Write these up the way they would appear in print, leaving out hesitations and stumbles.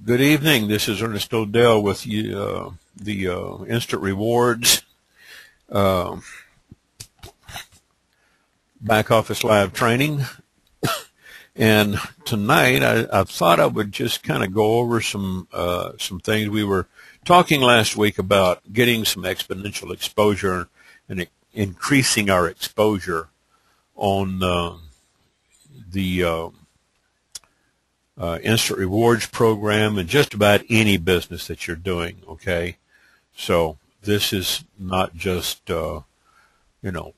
Good evening. This is Ernest ODell with you, the Instant Rewards Back Office Live Training. And tonight I thought I would just kind of go over some things. We were talking last week about getting some exponential exposure and increasing our exposure on the Instant Rewards program and just about any business that you're doing, okay? So this is not just,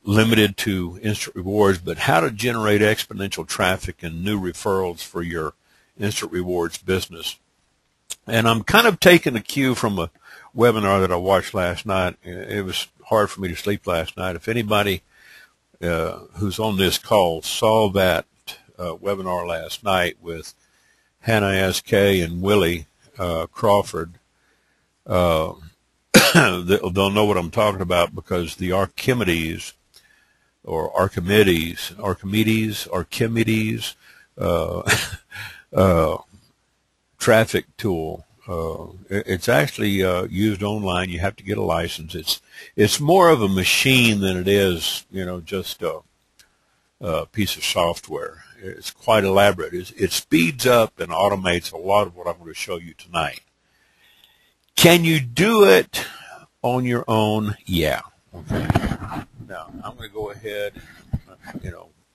limited to Instant Rewards, but how to generate exponential traffic and new referrals for your Instant Rewards business. And I'm kind of taking a cue from a webinar that I watched last night. It was hard for me to sleep last night. If anybody who's on this call saw that webinar last night with Hannah S.K. and Willie Crawford, they'll know what I'm talking about, because the Archimedes traffic tool, it's actually used online. You have to get a license. It's more of a machine than it is, just a piece of software. It's quite elaborate. It speeds up and automates a lot of what I'm going to show you tonight. Can you do it on your own? Yeah. Okay. Now, I'm going to go ahead,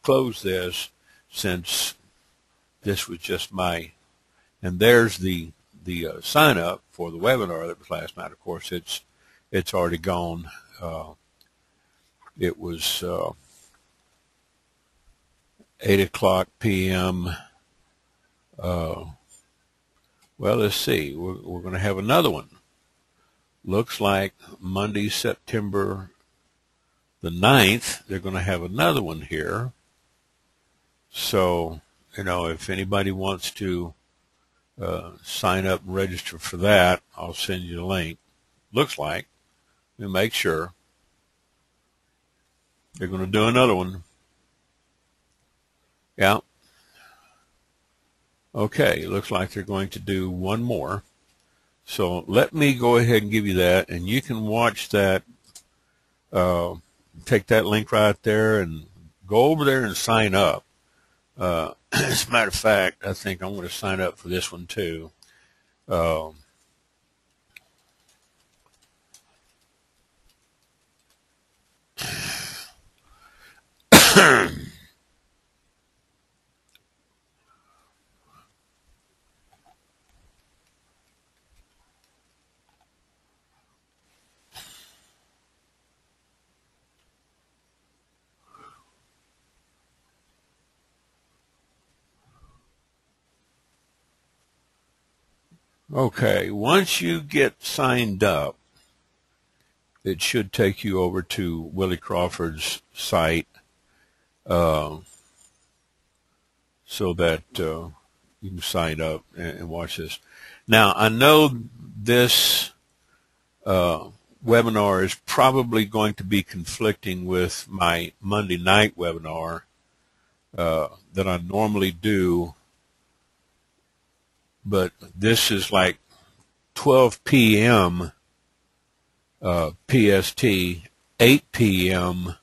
close this, since this was just and there's the sign up for the webinar that was last night. Of course, it's already gone. It was 8:00 p.m. Well, let's see. We're going to have another one. Looks like Monday, September the 9th, they're going to have another one here. So, if anybody wants to sign up and register for that, I'll send you the link. Looks like. Let me make sure. They're going to do another one. Yeah. Okay, looks like they're going to do one more. So let me go ahead and give you that, and you can watch that. Take that link right there and go over there and sign up. As a matter of fact, I think I'm going to sign up for this one too. Okay, once you get signed up, it should take you over to Willie Crawford's site, so that you can sign up and watch this. Now, I know this webinar is probably going to be conflicting with my Monday night webinar that I normally do, but this is like 12 p.m. PST, 8 p.m.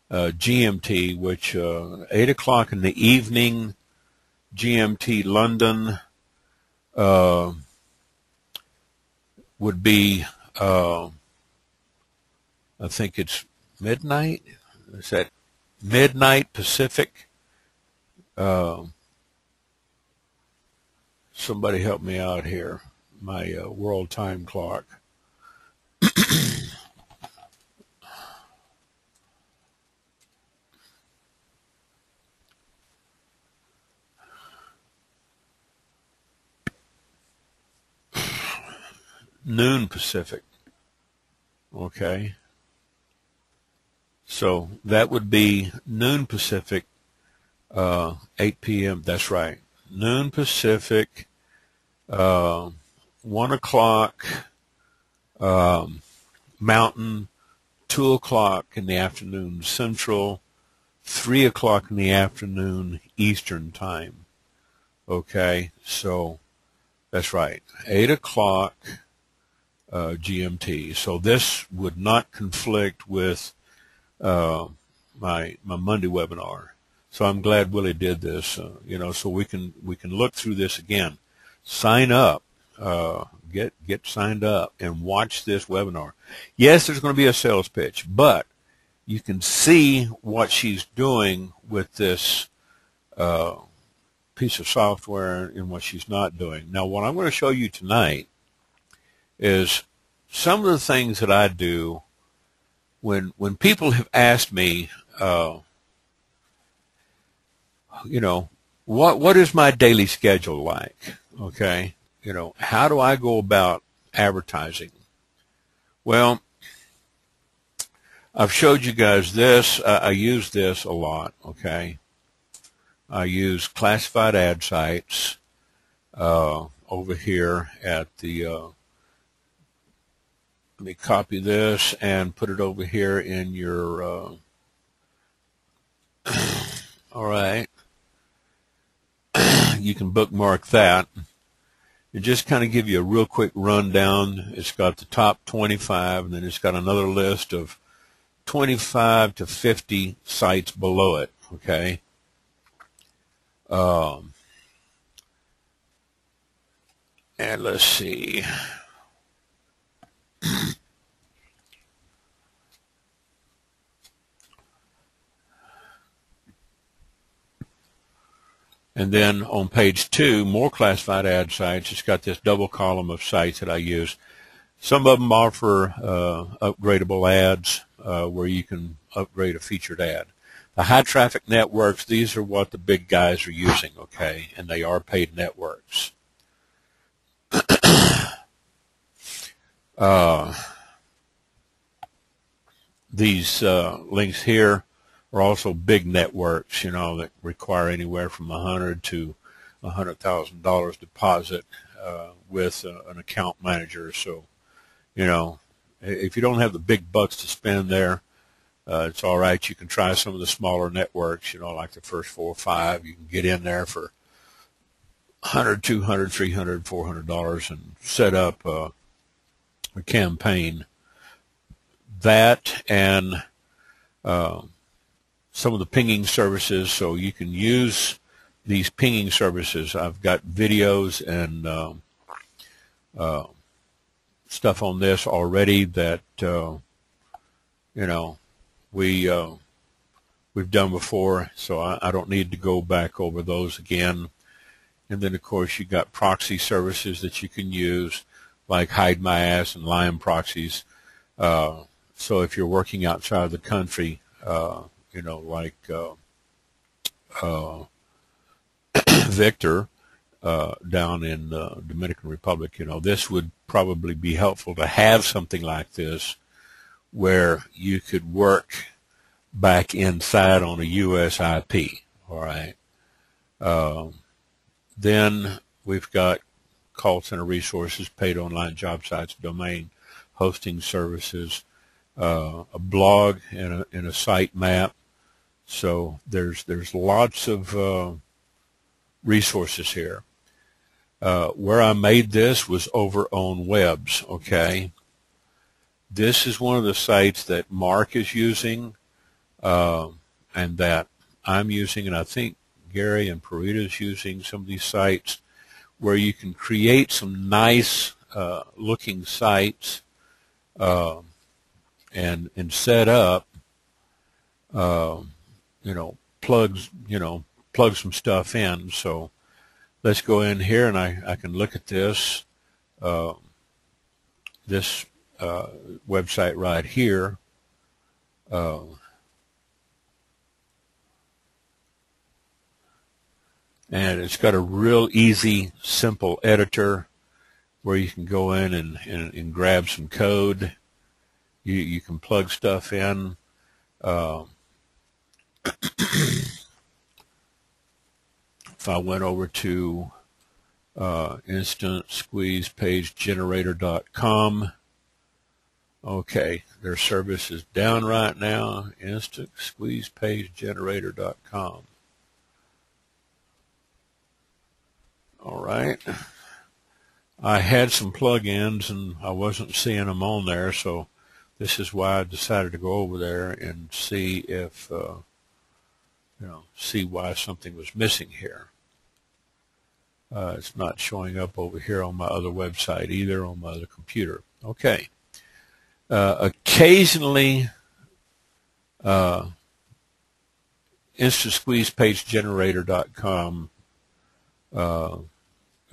GMT, which 8 o'clock in the evening GMT London would be, I think it's midnight. Is that midnight Pacific? Somebody help me out here. My world time clock. Noon Pacific. Okay. So that would be noon Pacific, 8 p.m. That's right. Noon Pacific, 1 o'clock Mountain, 2 o'clock in the afternoon Central, 3 o'clock in the afternoon Eastern time. Okay, so That's right, 8 o'clock GMT. So this would not conflict with my Monday webinar. So I'm glad Willie did this, you know, so we can look through this again. Sign up, get signed up and watch this webinar. Yes, there's going to be a sales pitch, but you can see what she's doing with this piece of software and what she's not doing. Now, what I'm going to show you tonight is some of the things that I do when people have asked me, you know, what is my daily schedule like? Okay, you know, how do I go about advertising? Well, I've showed you guys this. I use this a lot. Okay, I use classified ad sites over here at the. Let me copy this and put it over here in your. All right. You can bookmark that. It just kind of give you a real quick rundown. It's got the top 25, and then it's got another list of 25 to 50 sites below it. Okay. And let's see. And then on page 2, more classified ad sites. It's got this double column of sites that I use. Some of them offer upgradable ads where you can upgrade a featured ad. The high traffic networks, these are what the big guys are using, okay, and they are paid networks. These links here are also big networks, you know, that require anywhere from $100 to $100,000 deposit with an account manager. So, you know, if you don't have the big bucks to spend there, it's all right. You can try some of the smaller networks, you know, like the first 4 or 5. You can get in there for $100, $200, $300, $400 and set up a campaign. That and some of the pinging services, so you can use these pinging services. I've got videos and stuff on this already that you know we've done before, so I don't need to go back over those again. And then of course you got proxy services that you can use, like Hide My Ass and Lion proxies. So if you're working outside of the country, you know, like Victor down in the Dominican Republic, you know, this would probably be helpful to have something like this where you could work back inside on a US IP, all right? Then we've got call center resources, paid online job sites, domain hosting services, a blog and a site map. So there's lots of resources here. Where I made this was over on Webs, okay? This is one of the sites that Mark is using and that I'm using, and I think Gary and Parita is using some of these sites where you can create some nice looking sites and set up you know, plug some stuff in. So let's go in here and I can look at this website right here. And it's got a real easy, simple editor where you can go in and grab some code. You can plug stuff in. If I went over to instant squeeze page generator.com, okay, their service is down right now. Instant squeeze page generator.com. All right. I had some plugins and I wasn't seeing them on there, so this is why I decided to go over there and see if, see why something was missing here. It's not showing up over here on my other website either, on my other computer. Okay. Occasionally, InstantSqueezePageGenerator.com,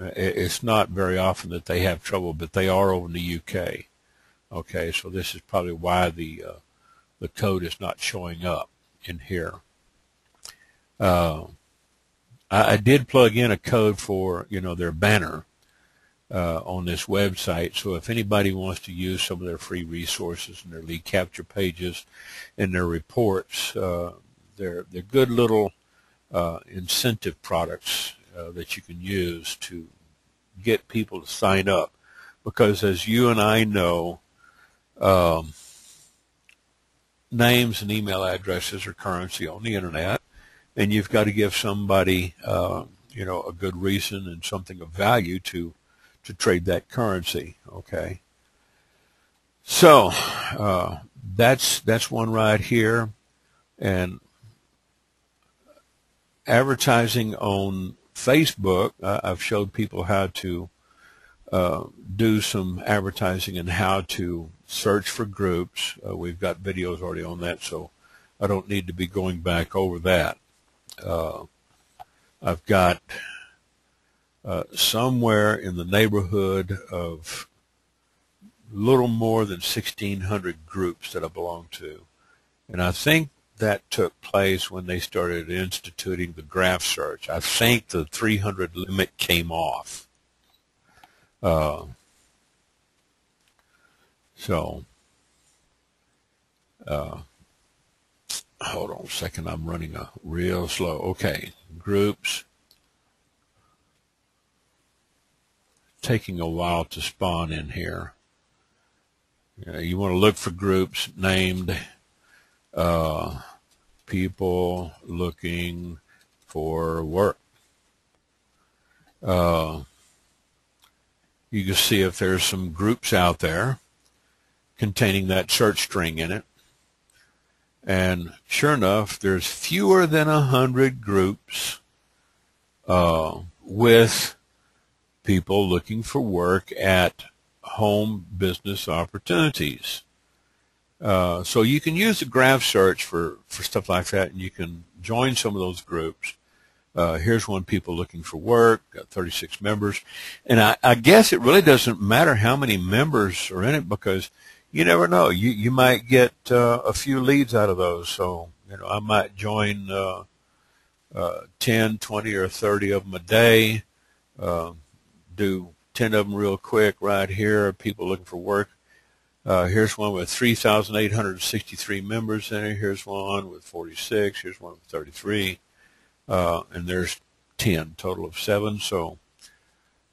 it's not very often that they have trouble, but they are over in the UK. Okay, so this is probably why the code is not showing up in here. I did plug in a code for, their banner on this website. So if anybody wants to use some of their free resources and their lead capture pages and their reports, they're good little incentive products that you can use to get people to sign up. Because as you and I know, names and email addresses are currency on the internet, and you've got to give somebody, a good reason and something of value to trade that currency. Okay. So that's one right here, and advertising on Facebook. I've showed people how to do some advertising and how to search for groups. We've got videos already on that, so I don't need to be going back over that. I've got somewhere in the neighborhood of little more than 1,600 groups that I belong to, and I think that took place when they started instituting the graph search. I think the 300 limit came off. Hold on a second, I'm running real slow. Okay, groups. Taking a while to spawn in here. You want to look for groups named people looking for work. You can see if there's some groups out there containing that search string in it. And sure enough, there's fewer than 100 groups with people looking for work at home business opportunities. So you can use the graph search for stuff like that, and you can join some of those groups. Here's one, people looking for work, got 36 members. And I guess it really doesn't matter how many members are in it, because you never know. You might get a few leads out of those. So, I might join 10, 20, or 30 of them a day, do 10 of them real quick right here, people looking for work. Here's one with 3,863 members in it. Here's one with 46. Here's one with 33. And there's 10, total of 7. So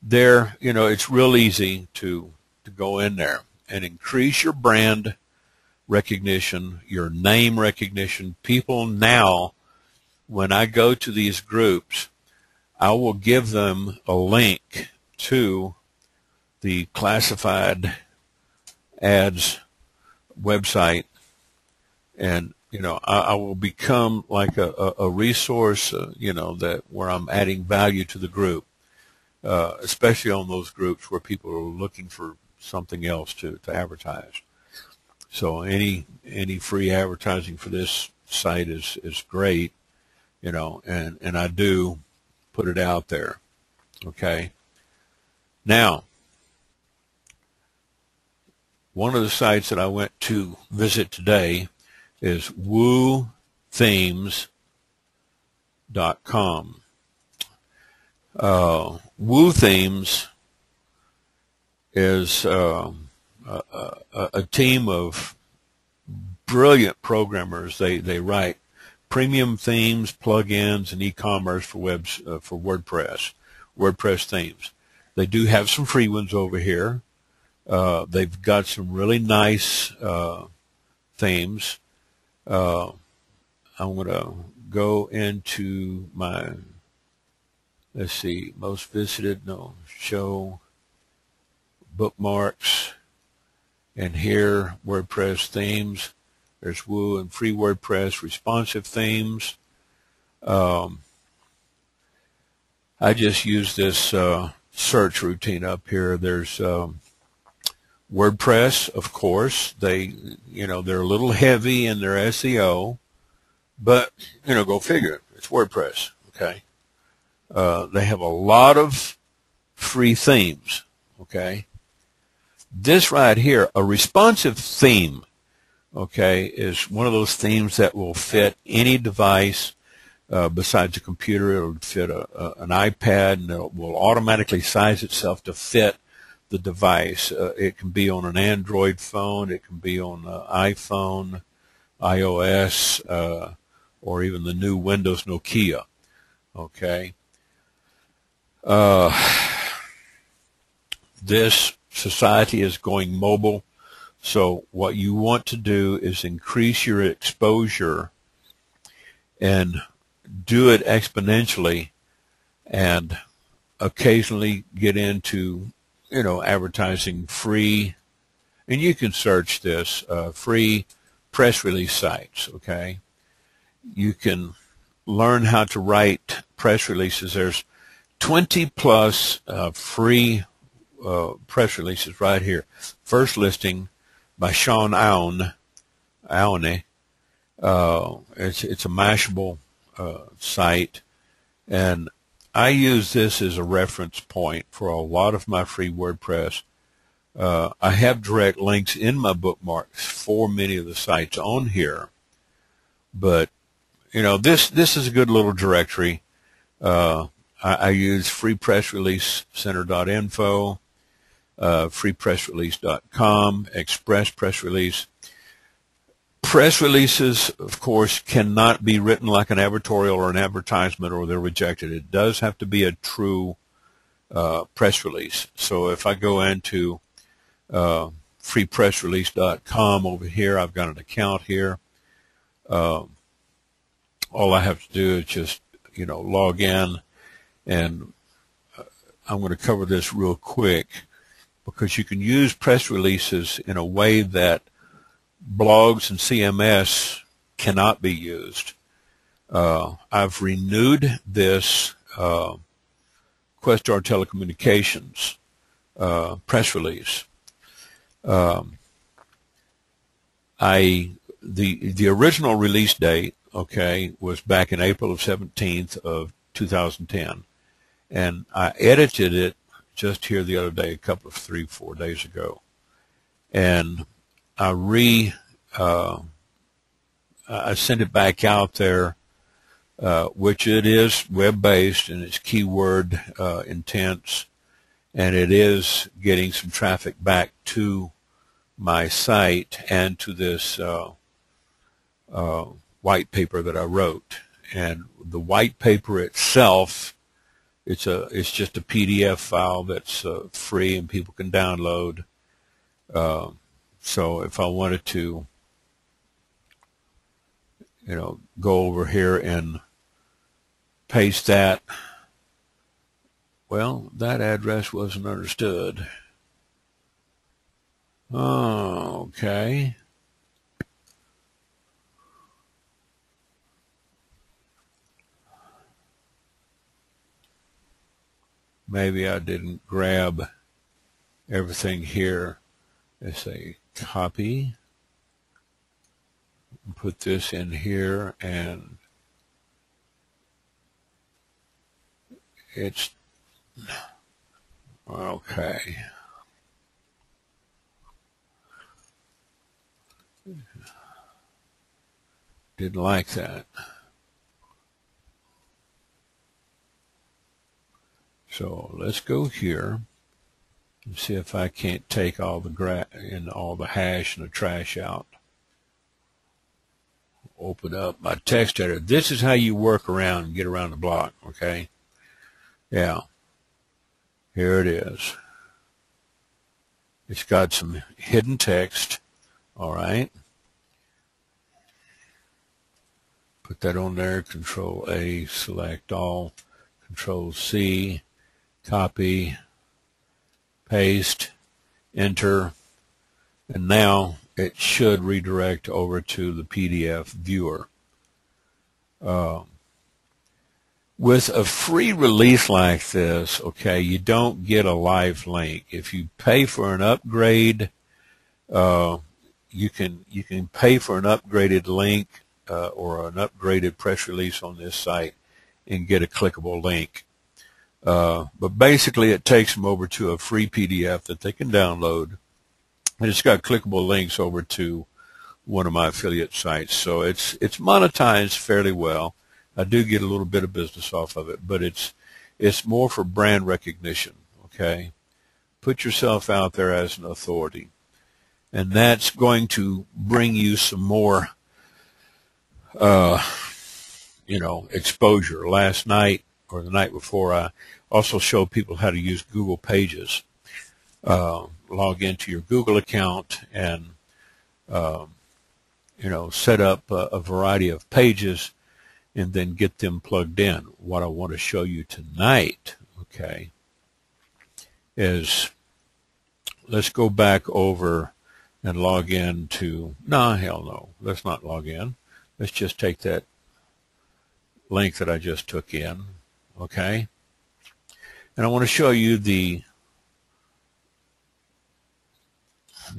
there, it's real easy to go in there and increase your brand recognition, your name recognition. People now, when I go to these groups, I will give them a link to the classified ads website, and I will become like a resource, that where I'm adding value to the group, especially on those groups where people are looking for something else to advertise. So any free advertising for this site is great, and I do put it out there. Okay. Now, one of the sites that I went to visit today is woothemes.com. WooThemes is a team of brilliant programmers. They write premium themes, plugins, and e-commerce for WordPress themes. They do have some free ones over here. They've got some really nice themes. I'm going to go into my, let's see, most visited, show bookmarks, and here WordPress themes. There's Woo and free WordPress responsive themes. I just use this search routine up here. There's WordPress, of course. They're a little heavy in their SEO, but go figure. It's WordPress. Okay. They have a lot of free themes. Okay. This right here, a responsive theme, okay, is one of those themes that will fit any device besides a computer. It'll fit an iPad, and it will automatically size itself to fit the device. It can be on an Android phone. It can be on iPhone, iOS, or even the new Windows Nokia. Okay. This society is going mobile, so what you want to do is increase your exposure and do it exponentially, and occasionally get into advertising free, and you can search this, free press release sites. Okay, you can learn how to write press releases. There's 20 plus free press releases right here. First listing by Sean Aune. It's a Mashable site, and I use this as a reference point for a lot of my free WordPress. I have direct links in my bookmarks for many of the sites on here, but this is a good little directory. I use freepressreleasecenter.info, freepressrelease.com, Express Press Release. Press releases, of course, cannot be written like an advertorial or an advertisement, or they're rejected. It does have to be a true press release. So if I go into freepressrelease.com over here, I've got an account here. All I have to do is just log in, and I'm going to cover this real quick, because you can use press releases in a way that blogs and CMS cannot be used. I've renewed this Questar Telecommunications press release. The original release date, okay, was back in April 17th of 2010, and I edited it just here the other day, a couple of 3-4 days ago, and I sent it back out there, which it is web-based and it's keyword intense, and it is getting some traffic back to my site and to this white paper that I wrote. And the white paper itself, it's just a PDF file that's free and people can download. So if I wanted to, go over here and paste that, well, that address wasn't understood. Oh, okay. Maybe I didn't grab everything here. Let's say copy, put this in here, and it's okay. Didn't like that. So let's go here and see if I can't take all the hash and the trash out. Open up my text editor. This is how you work around and get around the block, okay? Yeah. Here it is. It's got some hidden text, all right? Put that on there, Control A, select all, Control C, copy, paste, enter, and now it should redirect over to the PDF viewer. With a free release like this, okay, you don't get a live link. If you pay for an upgrade, you can pay for an upgraded link or an upgraded press release on this site and get a clickable link. But basically, it takes them over to a free PDF that they can download, and it's got clickable links over to one of my affiliate sites. So it's monetized fairly well. I do get a little bit of business off of it, but it's more for brand recognition, okay? Put yourself out there as an authority, and that's going to bring you some more, exposure. Last night or the night before, I also showed people how to use Google Pages. Log into your Google account and, set up a variety of pages and then get them plugged in. What I want to show you tonight, okay, is let's go back over and log in to, hell no, let's not log in. Let's just take that link that I just took in, okay? And I want to show you the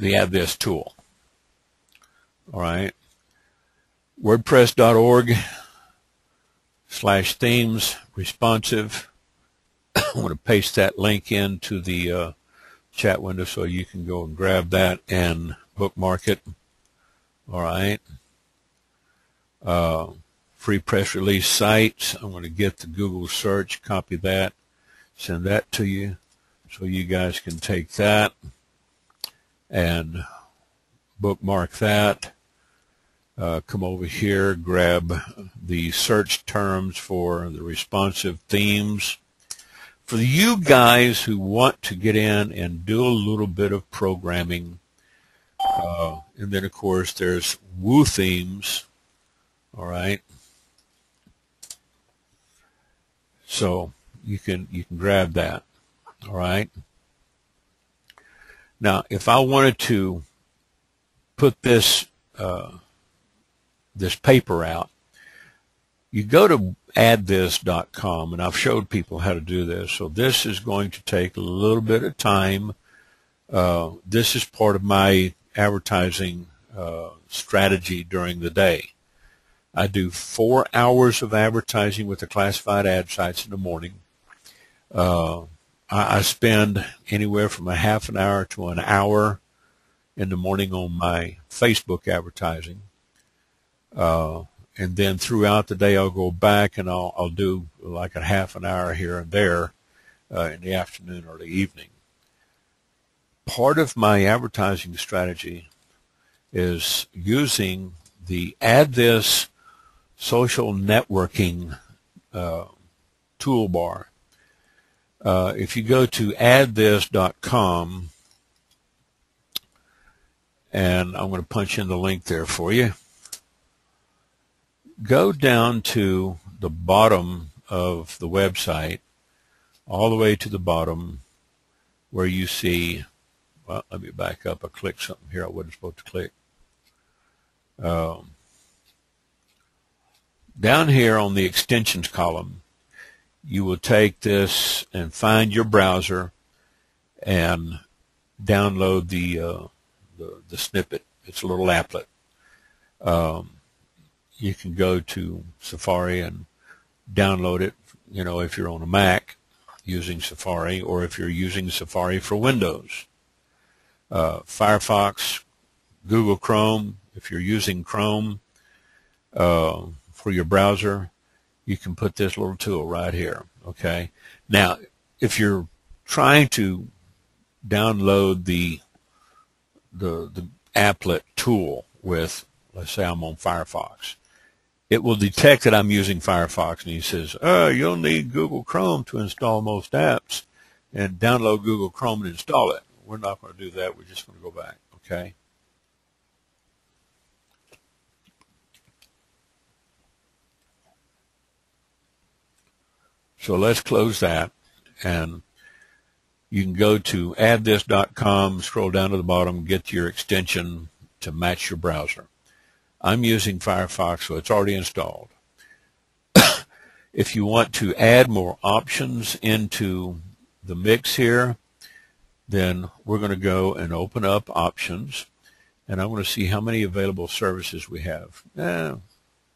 Add This tool, all right? WordPress.org/themes responsive. I'm going to paste that link into the chat window so you can go and grab that and bookmark it. All right. Free press release sites. I'm going to get the Google search, copy that, send that to you so you guys can take that and bookmark that. Come over here, grab the search terms for the responsive themes. For you guys who want to get in and do a little bit of programming, and then of course there's Woo themes, all right. So you can grab that, all right. Now, if I wanted to put this paper out, you go to addthis.com, and I've showed people how to do this. So this is going to take a little bit of time. This is part of my advertising strategy during the day. I do 4 hours of advertising with the classified ad sites in the morning. I spend anywhere from a half an hour to an hour in the morning on my Facebook advertising. And then throughout the day, I'll go back and I'll do like a half an hour here and there in the afternoon or the evening. Part of my advertising strategy is using the Add This social networking toolbar. If you go to addthis.com, and I'm going to punch in the link there for you. Go down to the bottom of the website, all the way to the bottom where you see, well, let me back up. I clicked something here I wasn't supposed to click. Down here on the extensions column, you will take this and find your browser and download the snippet. It's a little applet. You can go to Safari and download it, if you're on a Mac using Safari, or if you're using Safari for Windows. Firefox, Google Chrome, if you're using Chrome for your browser, you can put this little tool right here, okay? Now, if you're trying to download the applet tool with, let's say I'm on Firefox, it will detect that I'm using Firefox, and he says, you'll need Google Chrome to install most apps, and download Google Chrome and install it. We're not going to do that. We're just going to go back, okay? So let's close that, and You can go to addthis.com, scroll down to the bottom, get your extension to match your browser. I'm using Firefox, so it's already installed. If you want to add more options into the mix here, then we're going to go and open up options, and I want to see how many available services we have. A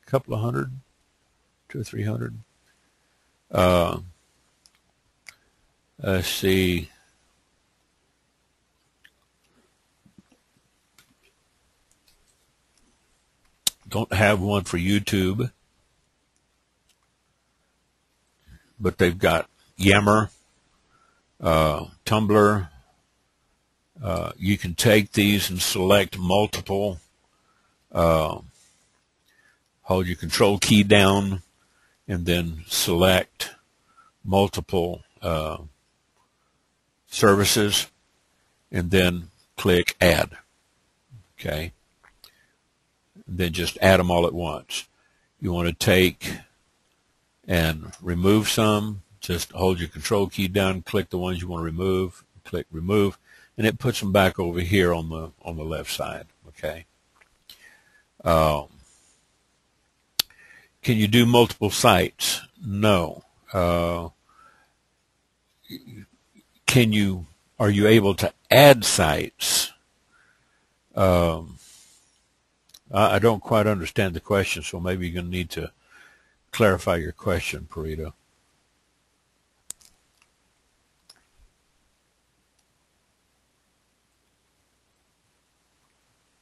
couple of hundred, 200 or 300. Let's see. Don't have one for YouTube, but they've got Yammer, Tumblr. You can take these and select multiple. Hold your control key down and then select multiple services and then click add. Okay. Then just add them all at once. You want to take and remove some, just hold your control key down, click the ones you want to remove, click remove, and it puts them back over here on the left side. Okay. Can you do multiple sites? No. Are you able to add sites? I don't quite understand the question, so maybe you're going to need to clarify your question, Parita.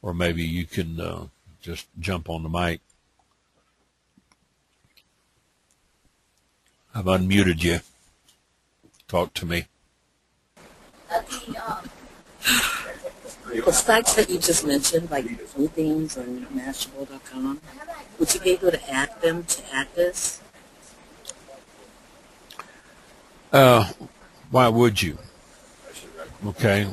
Or maybe you can just jump on the mic. I've unmuted you. Talk to me. The sites that you just mentioned, like Bluebeams and Mashable.com, would you be able to add them to Addthis? Why would you? Okay.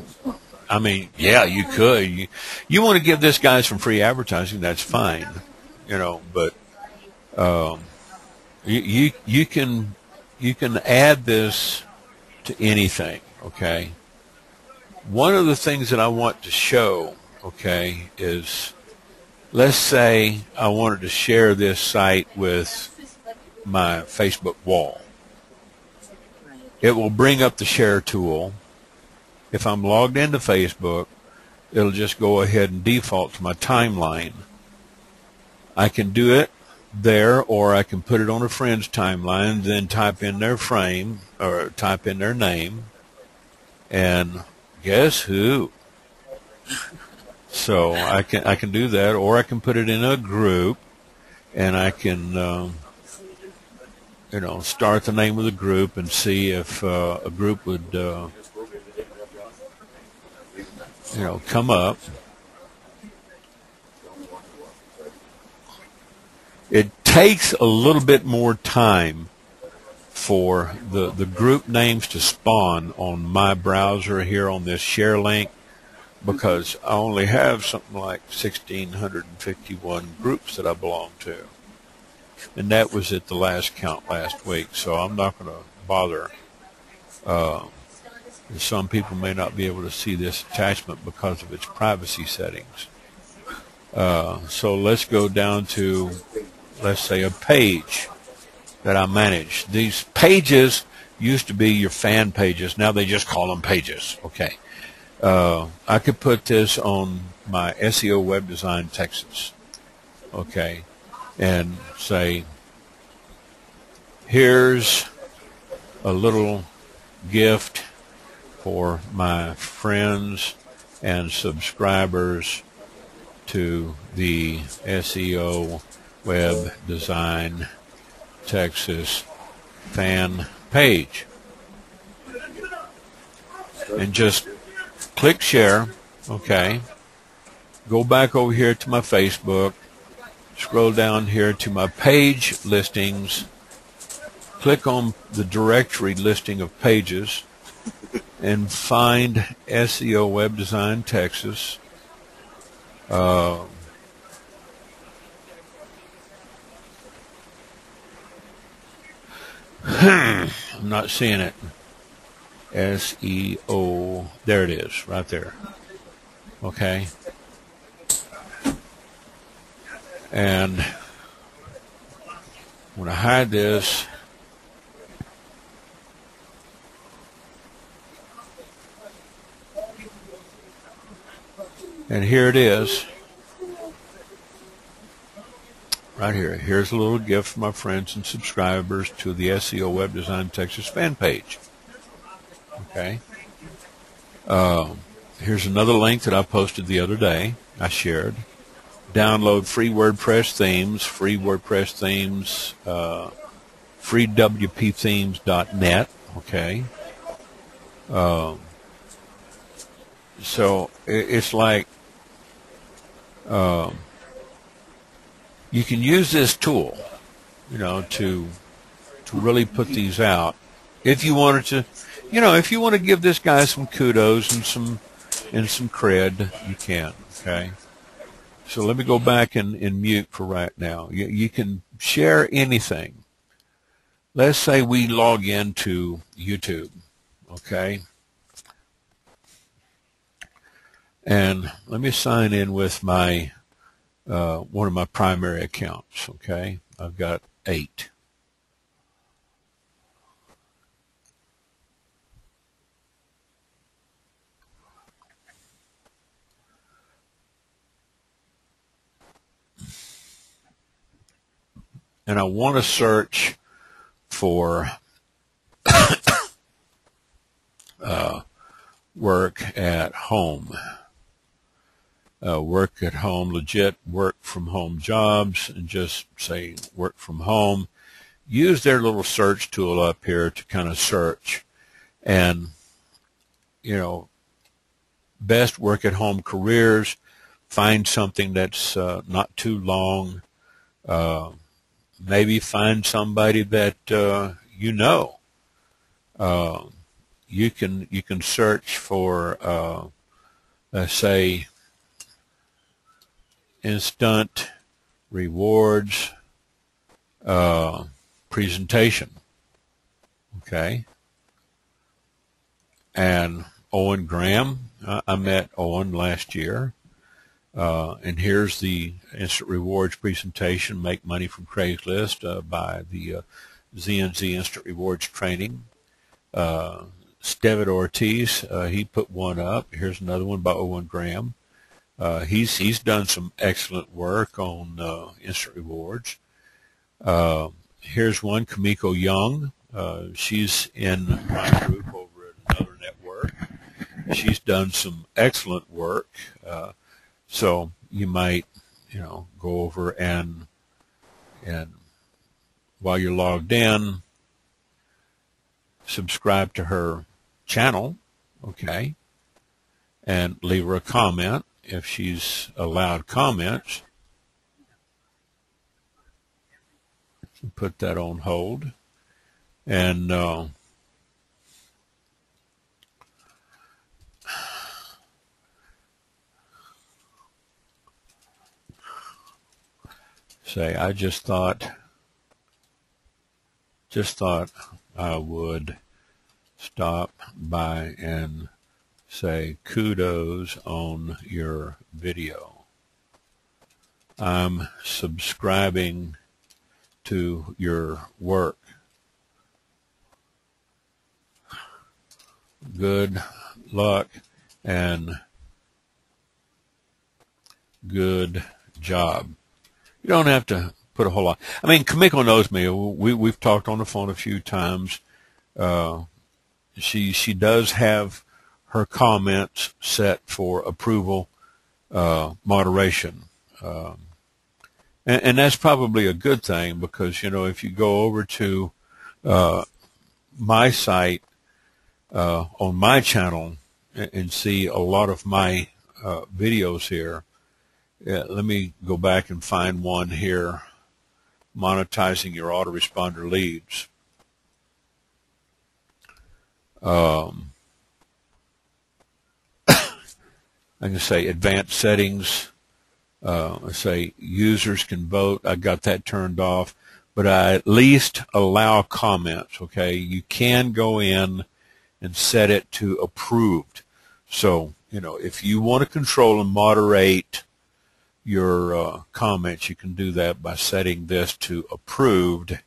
I mean, yeah, you could. You want to give this guy some free advertising, that's fine, but you can add this to anything, okay? One of the things that I want to show, okay, is let's say I wanted to share this site with my Facebook wall. It will bring up the share tool. If I'm logged into Facebook, it'll just go ahead and default to my timeline. I can do it there, or I can put it on a friend's timeline, then type in their frame or type in their name, and guess who? So I can do that, or I can put it in a group, and I can start the name of the group and see if a group would come up. It takes a little bit more time for the group names to spawn on my browser here on this share link, because I only have something like 1,651 groups that I belong to. And that was at the last count last week, so I'm not going to bother. Some people may not be able to see this attachment because of its privacy settings. So let's go down to, let's say, a page that I manage. These pages used to be your fan pages. Now they just call them pages. Okay. I could put this on my SEO web design Texas. Okay. And say, here's a little gift for my friends and subscribers to the SEO web design Texas fan page, and just click share. Okay, go back over here to my Facebook, scroll down here to my page listings, click on the directory listing of pages, and find SEO web design Texas. I'm not seeing it. SEO. There it is, right there. Okay. And when I hide this, and here it is, right here. Here's a little gift from my friends and subscribers to the SEO Web Design Texas fan page. Okay. Here's another link that I posted the other day. I shared. Download free WordPress themes, freewpthemes.net. Okay. So it's like you can use this tool, to really put these out. If you wanted to, if you want to give this guy some kudos and some cred, you can. Okay. So let me go back and mute for right now. You can share anything. Let's say we log into YouTube. Okay. And let me sign in with my one of my primary accounts. Okay, I've got 8. And I want to search for work at home. Work at home, legit work from home jobs, and just say work from home. Use their little search tool up here to kind of search. And, best work at home careers. Find something that's not too long. Maybe find somebody that you can search for say instant rewards presentation. Okay. And Owen Graham, I met Owen last year. And here's the instant rewards presentation, Make Money from Craigslist, by the ZNZ Instant Rewards Training. Stevid Ortiz, he put one up. Here's another one by Owen Graham. He's done some excellent work on instant rewards. Here's one, Kamiko Young. She's in my group over at another network. She's done some excellent work. So you might, go over and while you're logged in, subscribe to her channel, okay, and leave her a comment if she's allowed comments. Put that on hold. And say, I just thought I would stop by and say kudos on your video. I'm subscribing to your work. Good luck and good job. You don't have to put a whole lot. I mean, Kamiko knows me. We've talked on the phone a few times. She does have her comments set for approval, moderation. And that's probably a good thing because, if you go over to my site on my channel and see a lot of my videos here, let me go back and find one here, monetizing your autoresponder leads. I can say advanced settings. Say users can vote. I got that turned off, but I at least allow comments. Okay, you can go in and set it to approved. So, if you want to control and moderate your comments, you can do that by setting this to approved,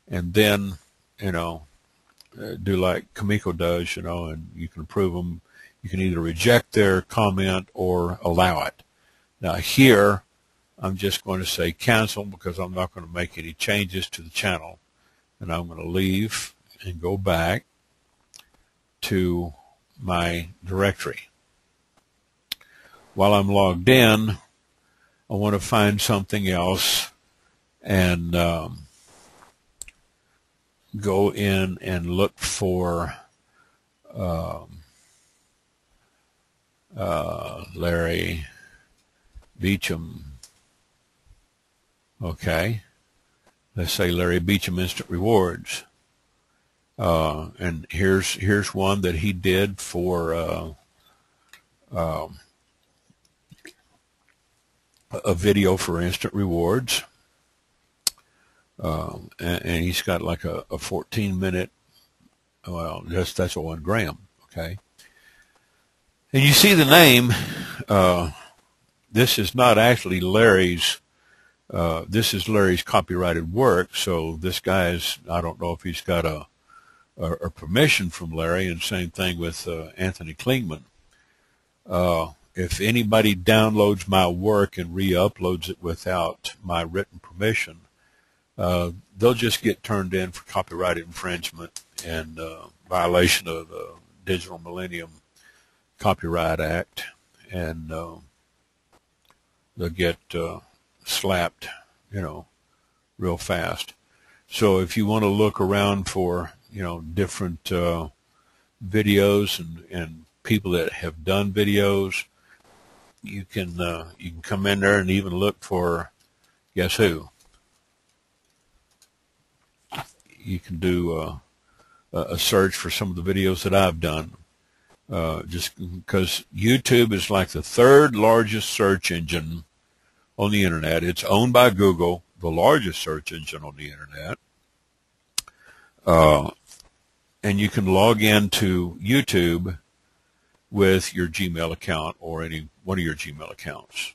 and then, do like Kamiko does, and you can approve them. You can either reject their comment or allow it. Now here, I'm just going to say cancel because I'm not going to make any changes to the channel. And I'm going to leave and go back to my directory. While I'm logged in, I want to find something else and go in and look for Larry Beecham. Okay, let's say Larry Beecham Instant Rewards, and here's one that he did for a video for Instant Rewards, and he's got like a 14-minute. Well, that's a 1 gram. Okay. And you see the name, this is not actually Larry's, this is Larry's copyrighted work, so this guy's, I don't know if he's got a permission from Larry, and same thing with Anthony Klingman. If anybody downloads my work and re-uploads it without my written permission, they'll just get turned in for copyright infringement and violation of the Digital Millennium Copyright Act, and they'll get slapped, real fast. So if you want to look around for, different videos and people that have done videos, you can come in there and even look for, guess who? You can do a search for some of the videos that I've done. Just because YouTube is like the 3rd largest search engine on the internet. It's owned by Google, the largest search engine on the internet. And you can log into YouTube with your Gmail account or any one of your Gmail accounts.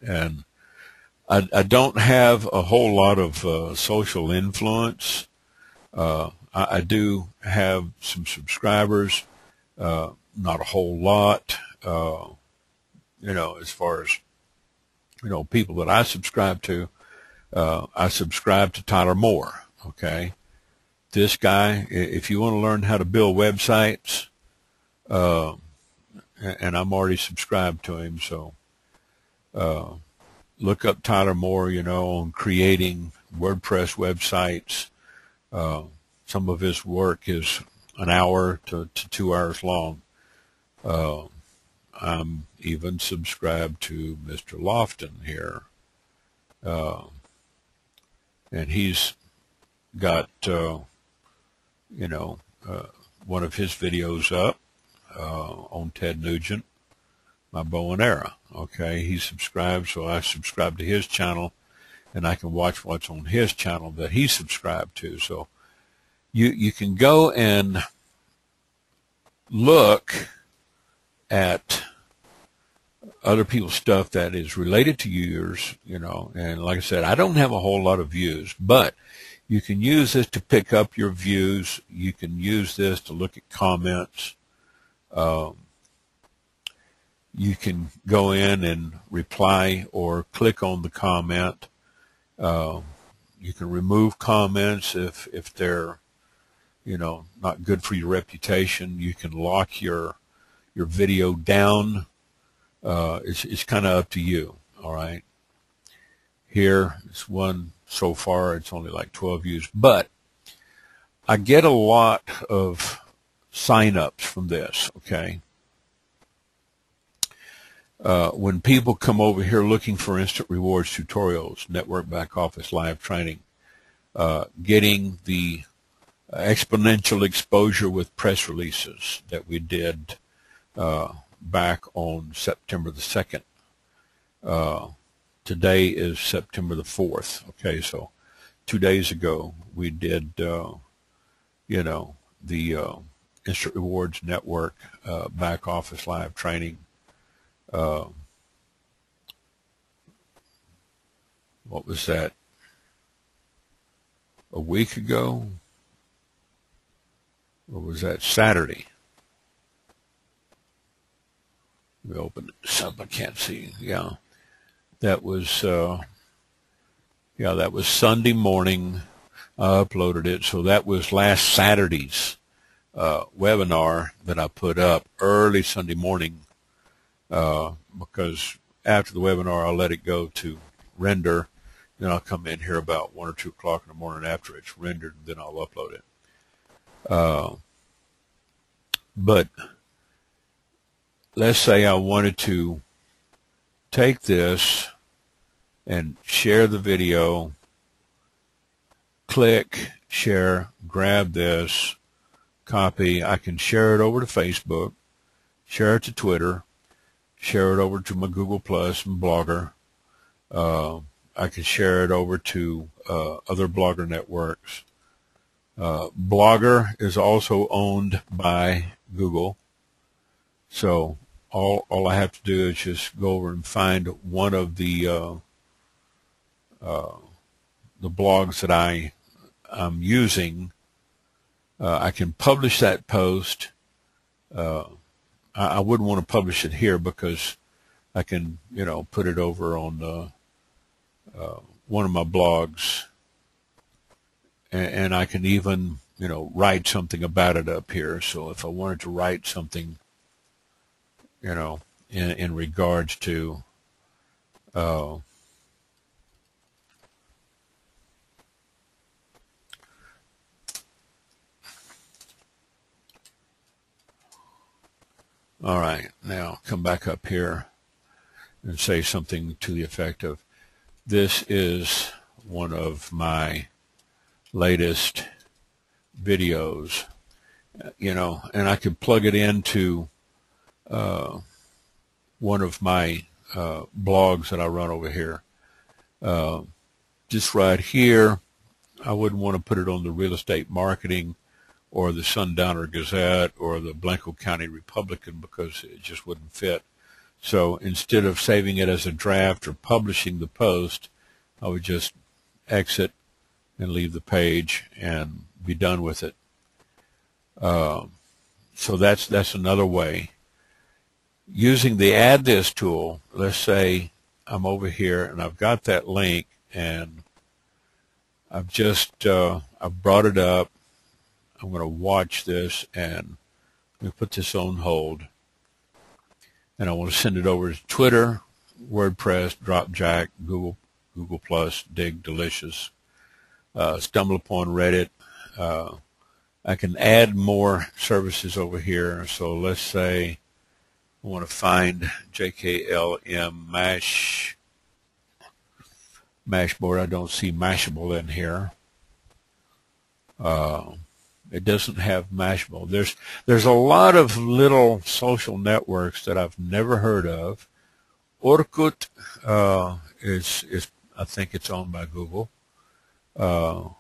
And I don't have a whole lot of social influence. I do have some subscribers. Not a whole lot, as far as, people that I subscribe to. I subscribe to Tyler Moore, okay? This guy, if you want to learn how to build websites, and I'm already subscribed to him, so look up Tyler Moore, on creating WordPress websites. Some of his work is an hour to 2 hours long. I'm even subscribed to Mr. Lofton here, and he's got one of his videos up on Ted Nugent, my bow and arrow. Okay, he's subscribed, so I subscribe to his channel, and I can watch what's on his channel that he's subscribed to. So you can go and look at other people's stuff that is related to yours, and like I said, I don't have a whole lot of views, but you can use this to pick up your views. You can use this to look at comments. You can go in and reply or click on the comment. You can remove comments if they're, not good for your reputation. You can lock your video down. It's kind of up to you. All right. Here, it's one so far. It's only like 12 views, but I get a lot of sign-ups from this. Okay. When people come over here looking for instant rewards tutorials, network back office live training, getting the exponential exposure with press releases that we did back on September the 2nd. Today is September the 4th. Okay, so 2 days ago we did, the Instant Rewards Network back office live training. What was that? A week ago? Or was that Saturday? Let me open this up. I can't see. Yeah. That was that was Sunday morning. I uploaded it. So that was last Saturday's webinar that I put up early Sunday morning, because after the webinar I'll let it go to render. Then I'll come in here about 1 or 2 o'clock in the morning after it's rendered, and then I'll upload it. But let's say I wanted to take this and share the video, click, share, grab this, copy. I can share it over to Facebook, share it to Twitter, share it over to my Google Plus and Blogger. I can share it over to other blogger networks. Blogger is also owned by Google. So all I have to do is just go over and find one of the blogs that I'm using. I can publish that post. I wouldn't want to publish it here because I can, put it over on one of my blogs, and I can even, write something about it up here. So if I wanted to write something, in regards to all right, now come back up here and say something to the effect of, this is one of my latest videos, and I could plug it into one of my blogs that I run over here. Just right here, I wouldn't want to put it on the Real Estate Marketing or the Sundowner Gazette or the Blanco County Republican because it just wouldn't fit. So instead of saving it as a draft or publishing the post, I would just exit and leave the page and be done with it. So that's another way. Using the Add This tool, let's say I'm over here and I've got that link and I've brought it up. I'm going to watch this and I'm going to put this on hold. And I want to send it over to Twitter, WordPress, Dropjack, Google Plus, Dig, Delicious, stumble upon Reddit. I can add more services over here. So let's say I want to find JKLM Mashboard. I don't see Mashable in here. It doesn't have Mashable. There's a lot of little social networks that I've never heard of. Orkut is I think it's owned by Google. PDF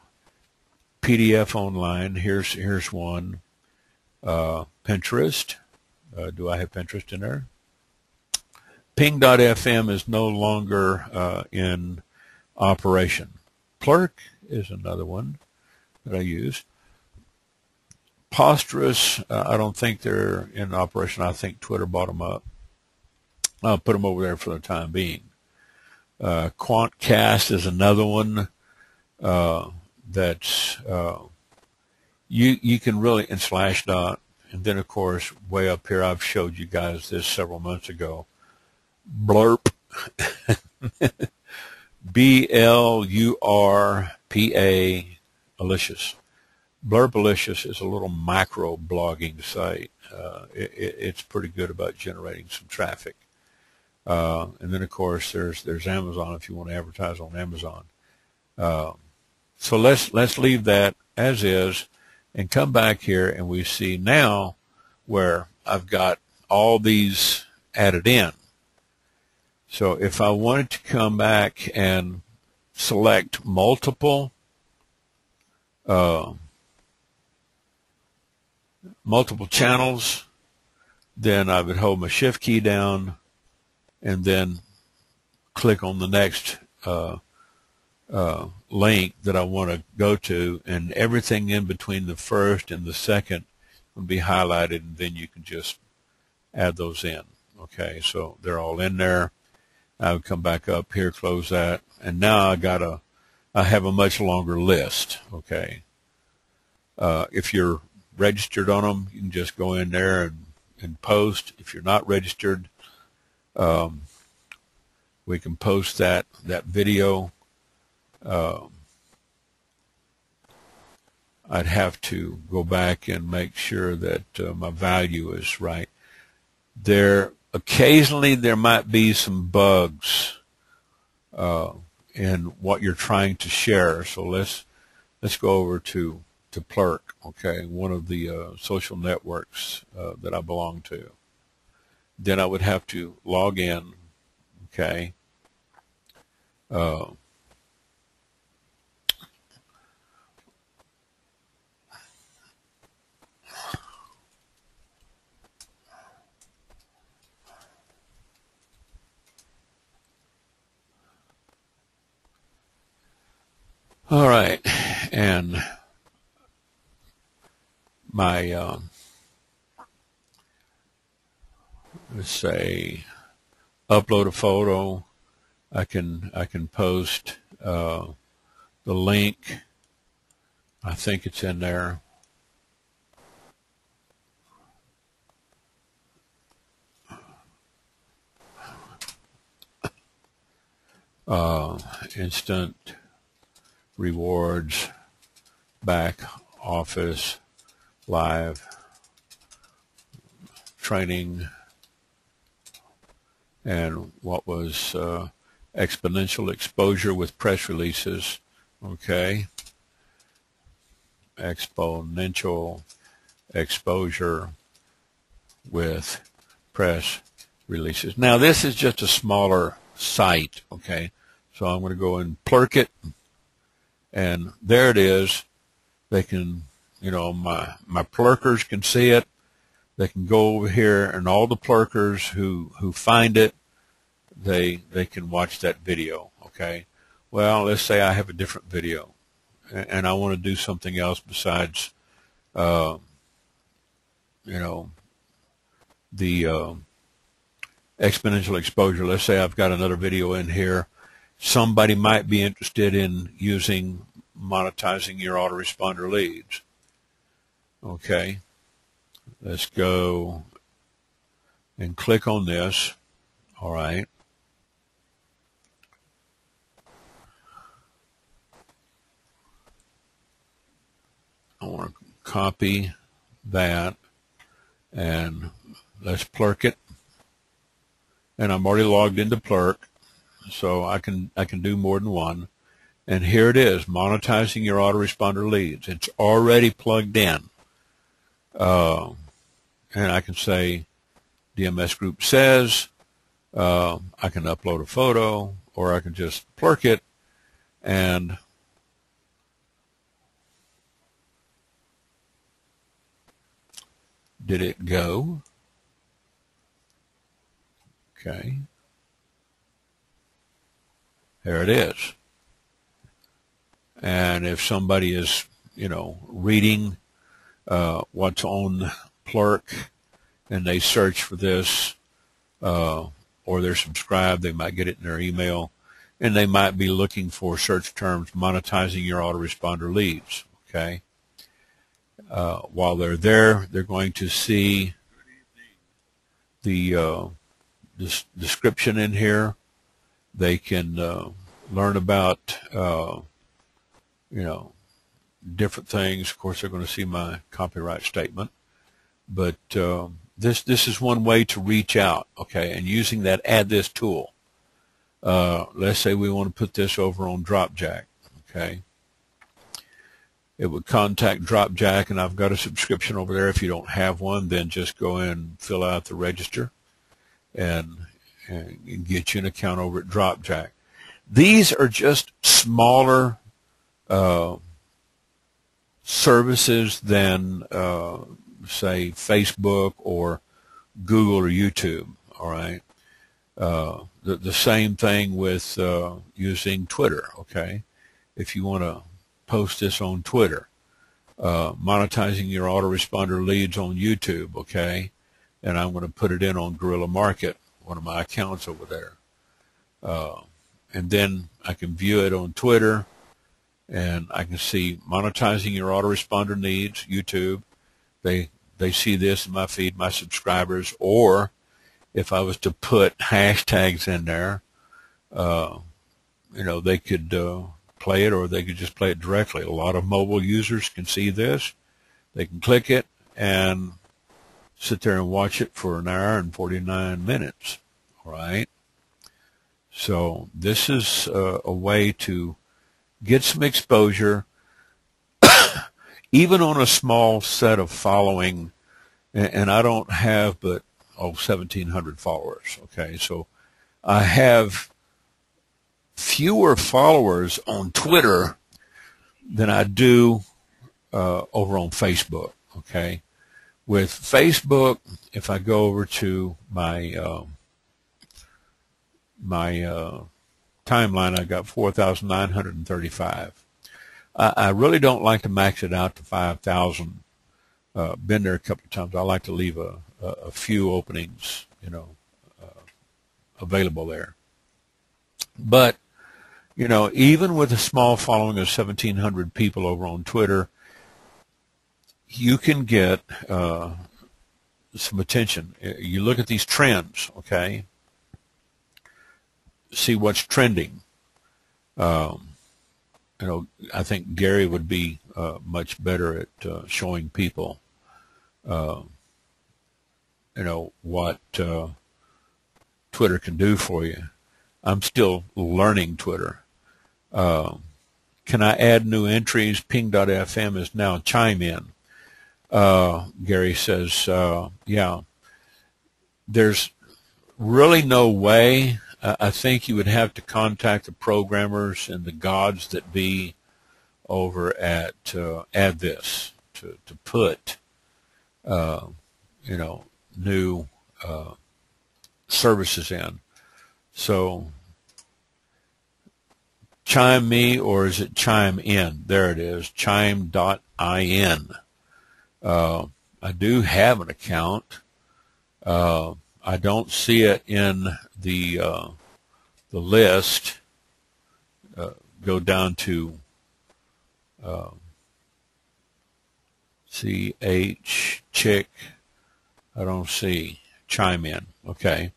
Online. Here's one. Pinterest. Do I have Pinterest in there? Ping.fm is no longer in operation. Plurk is another one that I use. Posterous, I don't think they're in operation. I think Twitter bought them up. I'll put them over there for the time being. Quantcast is another one that's you can really, and Slashdot. And then, of course, way up here, I've showed you guys this several months ago. Blurp. B-L-U-R-P-A, Alicious. Blurbalicious is a little micro blogging site. It's pretty good about generating some traffic. And then, of course, there's Amazon if you want to advertise on Amazon. So let's leave that as is and come back here, and we see now where I've got all these added in. So if I wanted to come back and select multiple multiple channels, then I would hold my shift key down and then click on the next link that I want to go to, and everything in between the first and the second will be highlighted, and then you can just add those in. Okay, so they're all in there. I would come back up here, close that, and now I have a much longer list. Okay, if you're registered on them, you can just go in there and post. If you're not registered, we can post that video. I'd have to go back and make sure that my value is right. Occasionally there might be some bugs in what you're trying to share. So let's go over to Plurk, okay, one of the social networks that I belong to. Then I would have to log in, okay. All right, and my let's say upload a photo. I can post the link. I think it's in there. Instant rewards, back office, live training, and what was exponential exposure with press releases. Okay, exponential exposure with press releases. Now this is just a smaller site, okay, so I'm going to go and Plurk it, and there it is. They can, my Plurkers can see it. They can go over here, and all the Plurkers who find it, they can watch that video, okay. Well, let's say I have a different video, and I want to do something else besides, the exponential exposure. Let's say I've got another video in here. Somebody might be interested in monetizing your autoresponder leads. Okay, let's go and click on this. All right. I want to copy that, and let's Plurk it. And I'm already logged into Plurk, so I can do more than one. And here it is, monetizing your autoresponder leads. It's already plugged in. And I can say DMS group says, I can upload a photo, or I can just Plurk it, and did it go? Okay. There it is. And if somebody is, reading what's on Plurk, and they search for this, or they're subscribed, they might get it in their email, and they might be looking for search terms, monetizing your autoresponder leads, okay? While they're there, they're going to see the description in here. They can learn about, different things. Of course, they're going to see my copyright statement. But this is one way to reach out, okay, and using that add this tool. Let's say we want to put this over on Dropjack, okay. It would contact Dropjack, and I've got a subscription over there. If you don't have one, then just go in and fill out the register and get you an account over at Dropjack. These are just smaller services than the say, Facebook or Google or YouTube. All right. The same thing with using Twitter. Okay. If you want to post this on Twitter, monetizing your autoresponder leads on YouTube. Okay. And I'm going to put it in on Guerrilla Market, one of my accounts over there. And then I can view it on Twitter, and I can see monetizing your autoresponder needs, YouTube. They see this in my feed, my subscribers. Or if I was to put hashtags in there, they could play it, or they could just play it directly. A lot of mobile users can see this. They can click it and sit there and watch it for an hour and 49 minutes. All right. So this is a way to get some exposure, even on a small set of following. And I don't have but 1,700 followers. Okay, so I have fewer followers on Twitter than I do over on Facebook. Okay, with Facebook, if I go over to my timeline, I got 4,935. I really don't like to max it out to 5,000. Been there a couple of times. I like to leave a few openings, available there. But, even with a small following of 1,700 people over on Twitter, you can get some attention. You look at these trends, okay? See what's trending. I think Gary would be much better at showing people, what Twitter can do for you. I'm still learning Twitter. Can I add new entries? Ping.fm is now chime in. Gary says, yeah. There's really no way. I think you would have to contact the programmers and the gods that be over at Add This to put new services in. So chime me, or is it chime in? There it is, chime.in. I do have an account. I don't see it in the list. Go down to CH chick. I don't see chime in. Okay.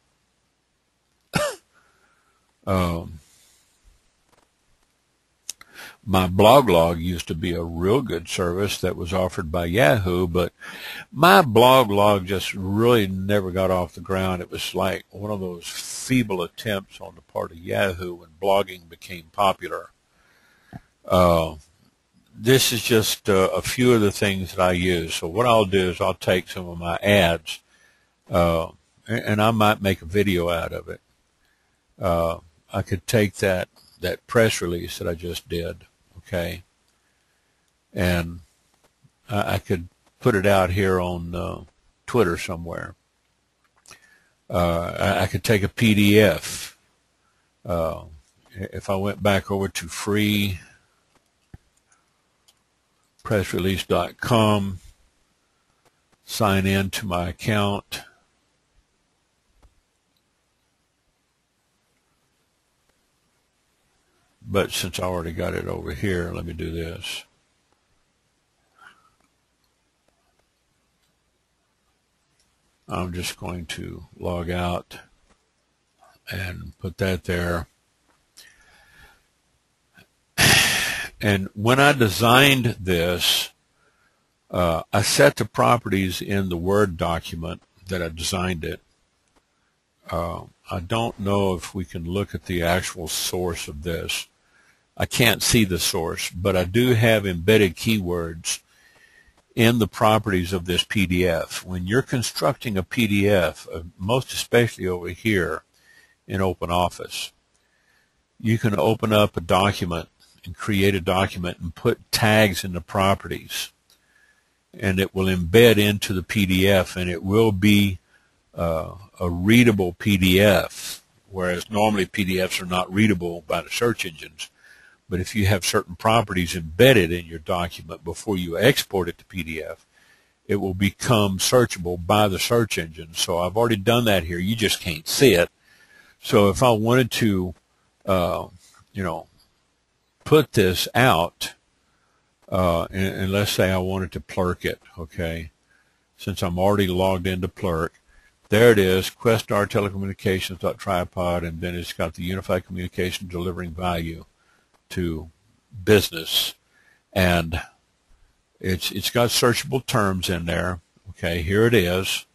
My blog log used to be a real good service that was offered by Yahoo, but my blog log just really never got off the ground. It was like one of those feeble attempts on the part of Yahoo when blogging became popular. This is just a few of the things that I use. So what I'll do is I'll take some of my ads, and I might make a video out of it. I could take that press release that I just did, okay, and I could put it out here on Twitter somewhere. I could take a PDF. If I went back over to freepressrelease.com, sign in to my account, but since I already got it over here, let me do this. I'm just going to log out and put that there. And when I designed this, I set the properties in the Word document that I designed it. I don't know if we can look at the actual source of this. I can't see the source, but I do have embedded keywords in the properties of this PDF. When you're constructing a PDF, most especially over here in OpenOffice, you can open up a document and create a document and put tags in the properties. and it will embed into the PDF, and it will be a readable PDF, whereas normally PDFs are not readable by the search engines. But if you have certain properties embedded in your document before you export it to PDF, it will become searchable by the search engine. So I've already done that here. You just can't see it. So if I wanted to, put this out, and let's say I wanted to plurk it, okay, since I'm already logged into plurk, there it is, Questar Telecommunications.tripod, and then it's got the Unified Communication delivering value to business, and it's got searchable terms in there. Okay, here it is.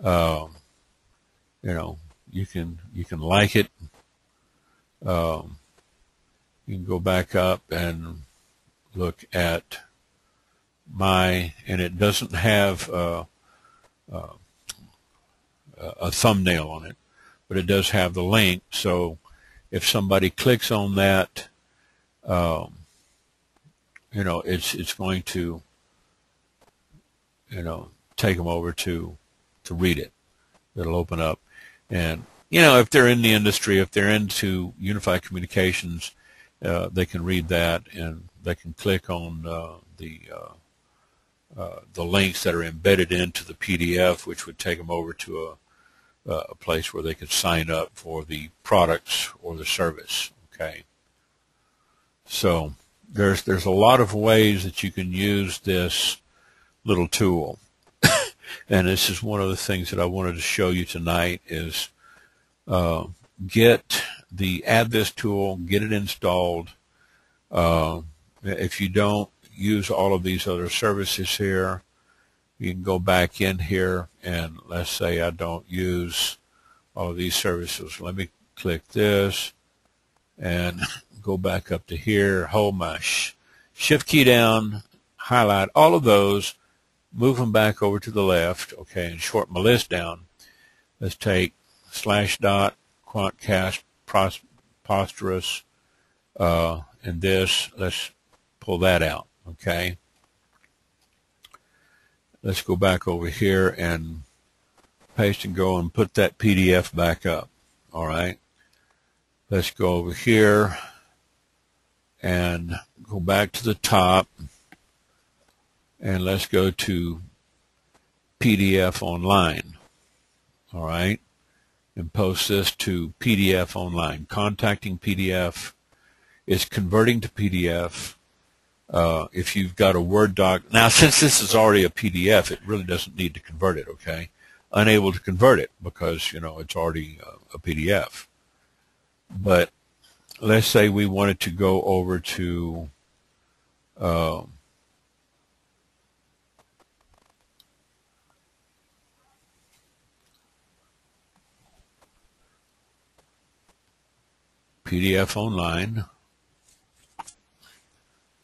You can like it. You can go back up and look at and it doesn't have a thumbnail on it, but it does have the link. So if somebody clicks on that, it's going to, take them over to read it. It'll open up, and if they're in the industry, if they're into unified communications, they can read that, and they can click on the links that are embedded into the PDF, which would take them over to a place where they could sign up for the products or the service. Okay, so there's a lot of ways that you can use this little tool, and this is one of the things that I wanted to show you tonight is add this tool, get it installed. If you don't use all of these other services here, you can go back in here, and let's say I don't use all of these services. Let me click this and go back up to here, hold my shift key down, highlight all of those, move them back over to the left, okay, and short my list down. Let's take /dot, quantcast, preposterous, and this, let's pull that out, okay. Let's go back over here and paste and go and put that PDF back up. All right. Let's go over here and go back to the top, and let's go to PDF online. All right. And post this to PDF online. Contacting PDF is converting to PDF. If you've got a Word doc, now since this is already a PDF, it really doesn't need to convert it, okay? Unable to convert it because, it's already a PDF. But let's say we wanted to go over to PDF online.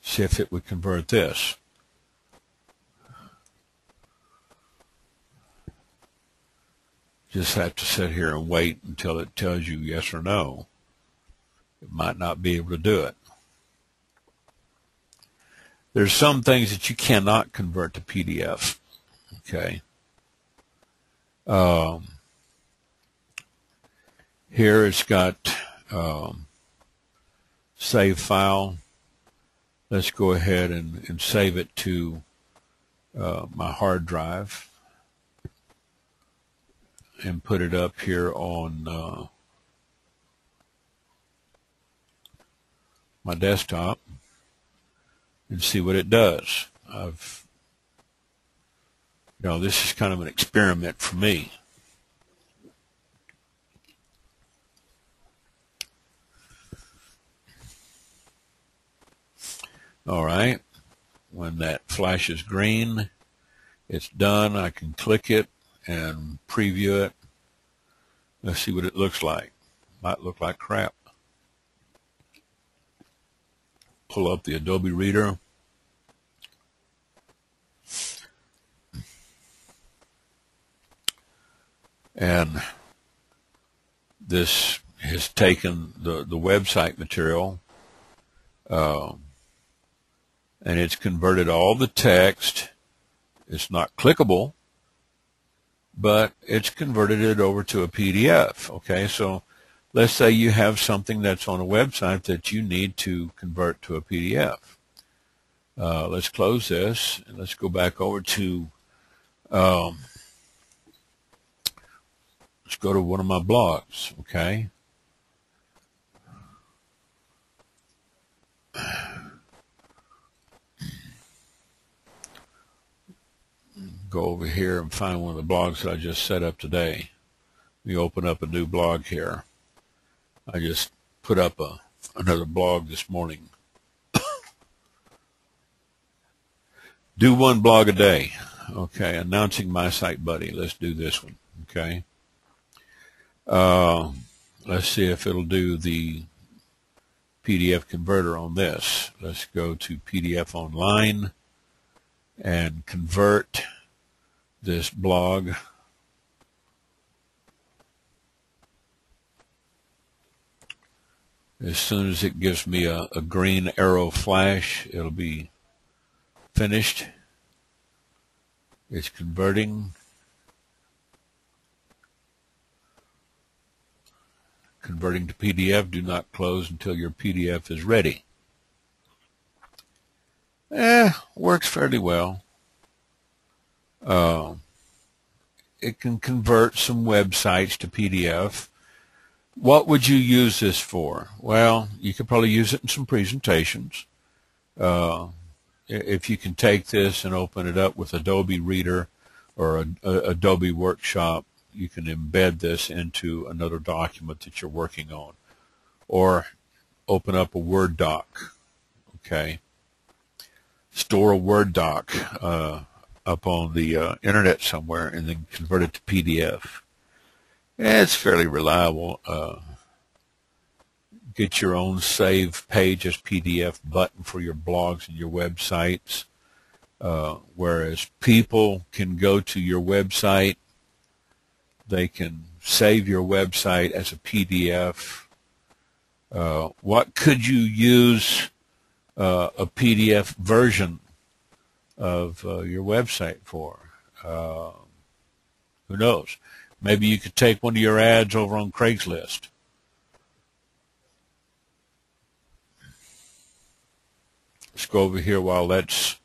See if it would convert this. Just have to sit here and wait until it tells you yes or no. It might not be able to do it. There's some things that you cannot convert to PDF. Okay. Here it's got save file. Let's go ahead and save it to my hard drive and put it up here on my desktop and see what it does. This is kind of an experiment for me. All right, when that flashes green, it's done. I can click it and preview it. Let's see what it looks like. Might look like crap. Pull up the Adobe Reader. And this has taken the website material and it's converted all the text. It's not clickable, but it's converted it over to a PDF. Okay, so let's say you have something that's on a website that you need to convert to a PDF. Let's close this and let's go back over to let's go to one of my blogs. Okay, go over here and find one of the blogs that I just set up today. Let me open up a new blog here. I just put up another blog this morning. Do one blog a day. Okay, announcing my site buddy. Let's do this one. Okay. Let's see if it'll do the PDF converter on this. Let's go to PDF Online and convert this blog. As soon as it gives me a green arrow flash, it'll be finished. It's converting. Converting to PDF. Do not close until your PDF is ready. Works fairly well. It can convert some websites to PDF. What would you use this for? Well, you could probably use it in some presentations. If you can take this and open it up with Adobe Reader or Adobe Workshop, you can embed this into another document that you're working on, or open up a Word doc. Okay, store a Word doc up on the internet somewhere and then convert it to PDF. It's fairly reliable. Get your own save page as PDF button for your blogs and your websites, whereas people can go to your website, they can save your website as a PDF. What could you use a PDF version of your website for? Who knows? Maybe you could take one of your ads over on Craigslist. Let's go over here while that's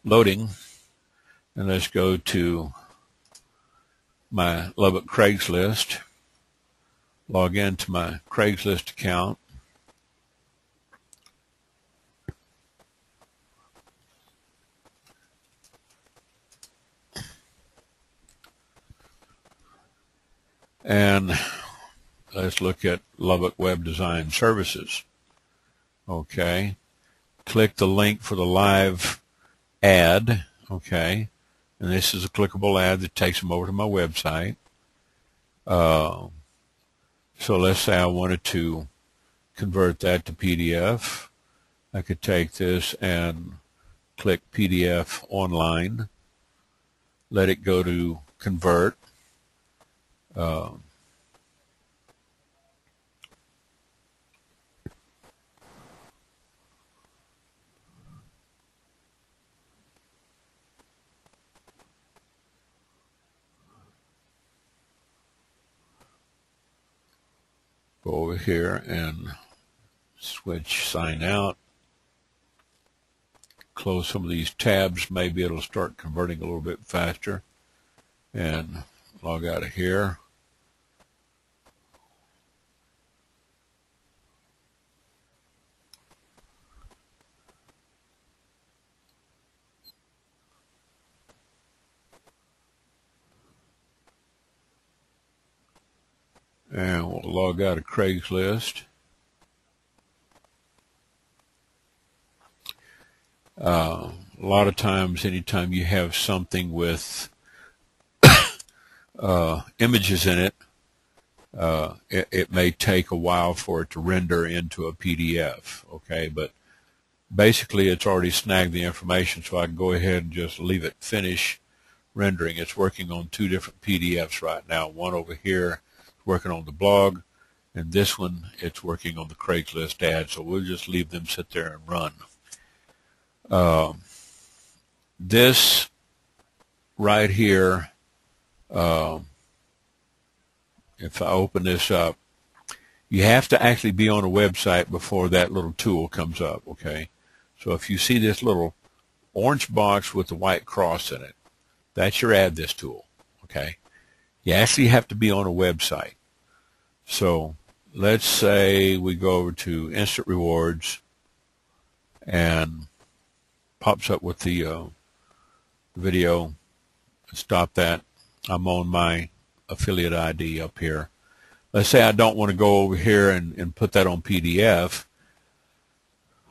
loading, and let's go to my Lubbock Craigslist, log into my Craigslist account. And let's look at Lubbock Web Design Services. Okay. Click the link for the live ad. Okay. And this is a clickable ad that takes them over to my website. So let's say I wanted to convert that to PDF. I could take this and click PDF Online. Let it go to convert. Go over here and switch sign out. Close some of these tabs. Maybe it'll start converting a little bit faster. And log out of here. And we'll log out of Craigslist. A lot of times, anytime you have something with images in it, it may take a while for it to render into a PDF. Okay, but basically it's already snagged the information, so I can go ahead and just leave it finish rendering. It's working on two different PDFs right now. One over here working on the blog, and this one it's working on the Craigslist ad, so we'll just leave them sit there and run. This right here, if I open this up, you have to actually be on a website before that little tool comes up, okay? So if you see this little orange box with the white cross in it, that's your Add This tool, okay? You actually have to be on a website. So let's say we go over to Instant Rewards and pops up with the video. Stop that. I'm on my affiliate ID up here. Let's say I don't want to go over here and put that on PDF,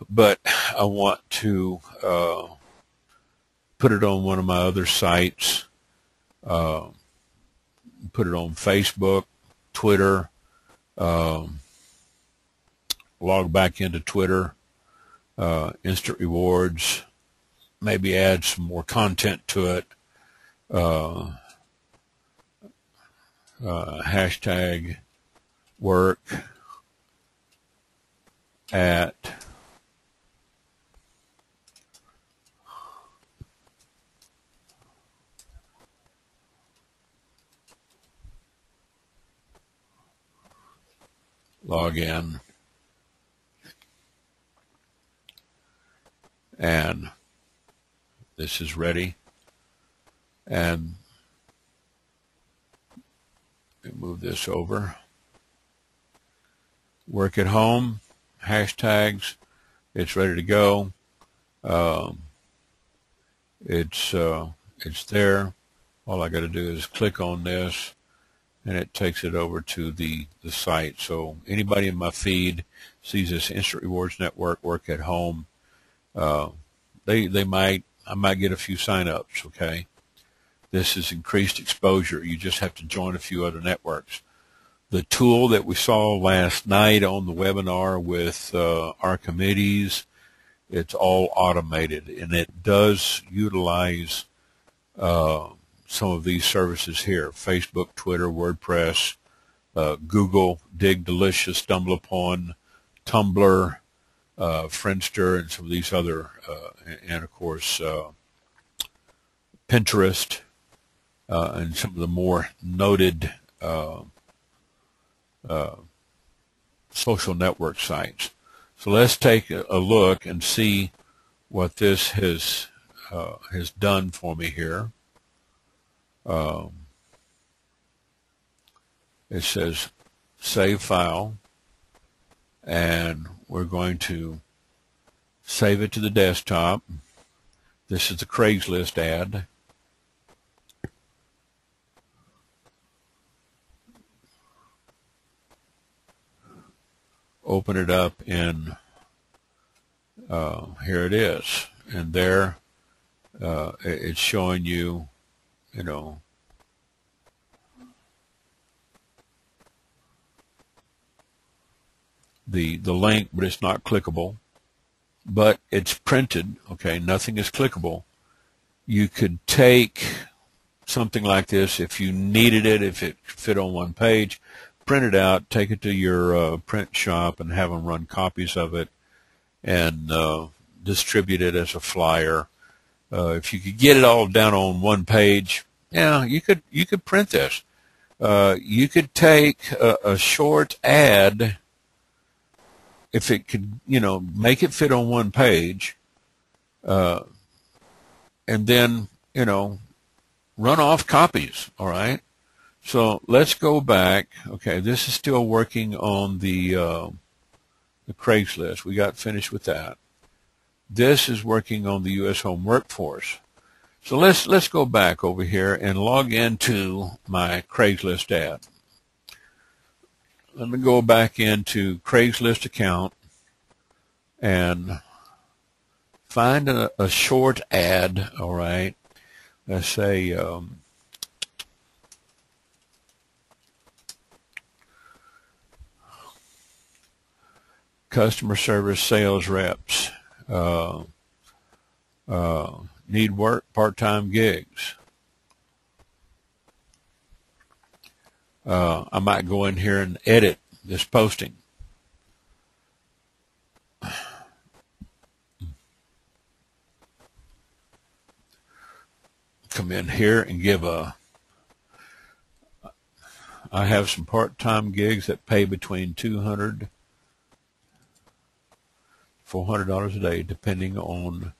but I want to put it on one of my other sites, put it on Facebook, Twitter, log back into Twitter, Instant Rewards, maybe add some more content to it, hashtag work at log in, and this is ready, and move this over. Work at home, hashtags, it's ready to go. It's there. All I got to do is click on this, and it takes it over to the site. So anybody in my feed sees this Instant Rewards Network Work at Home, I might get a few sign-ups, okay? This is increased exposure. You just have to join a few other networks. The tool that we saw last night on the webinar with our committees, it's all automated, and it does utilize some of these services here: Facebook, Twitter, WordPress, Google, Dig Delicious, StumbleUpon, Tumblr, Friendster, and some of these other, and of course Pinterest, and some of the more noted social network sites. So let's take a look and see what this has done for me here. It says save file, and we're going to save it to the desktop. This is the Craigslist ad. Open it up in, here it is, and there it's showing you, you know, the link, but it's not clickable, but it's printed, okay? Nothing is clickable. You could take something like this if you needed it, if it fit on one page, print it out, take it to your print shop and have them run copies of it and distribute it as a flyer. If you could get it all down on one page, yeah, you could print this. You could take a short ad, if it could, you know, make it fit on one page, and then, you know, run off copies, all right? So let's go back. Okay, this is still working on the Craigslist. We got finished with that. This is working on the U.S. Home Workforce. So let's go back over here and log into my Craigslist ad. Let me go back into Craigslist account and find a short ad, all right? Let's say customer service sales reps need work, part-time gigs. I might go in here and edit this posting. come in here and give I have some part-time gigs that pay between $200 $400 a day, depending on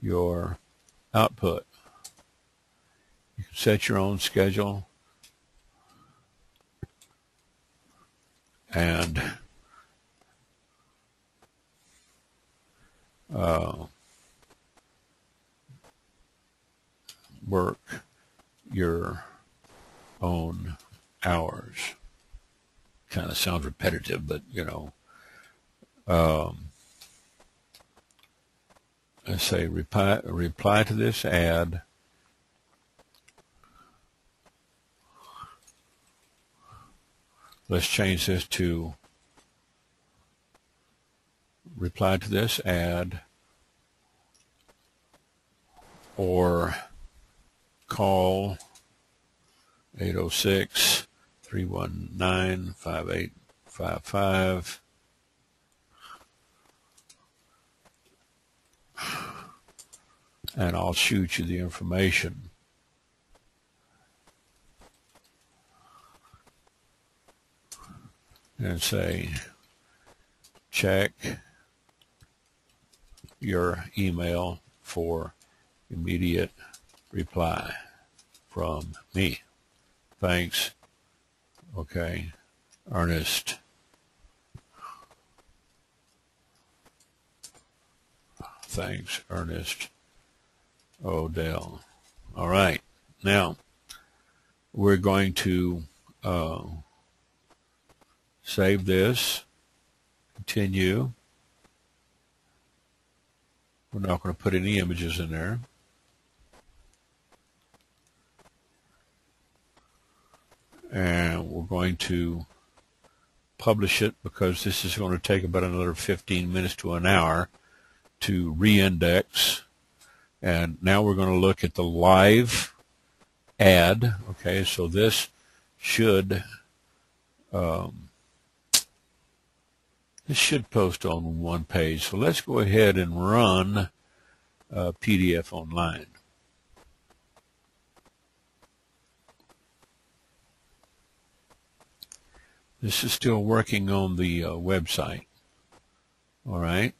your output. You can set your own schedule and work your own hours. Kind of sounds repetitive, but you know, I say reply to this ad. Let's change this to reply to this ad or call 806-319-5855 and I'll shoot you the information. And say, check your email for immediate reply from me. Thanks. Okay. Ernest. Thanks, Ernest. ODell. All right. Now, we're going to save this, continue. We're not going to put any images in there. And we're going to publish it because this is going to take about another 15 minutes to an hour to re-index. And now we're going to look at the live ad. Okay, so this should post on one page. So let's go ahead and run PDF online. This is still working on the website. All right.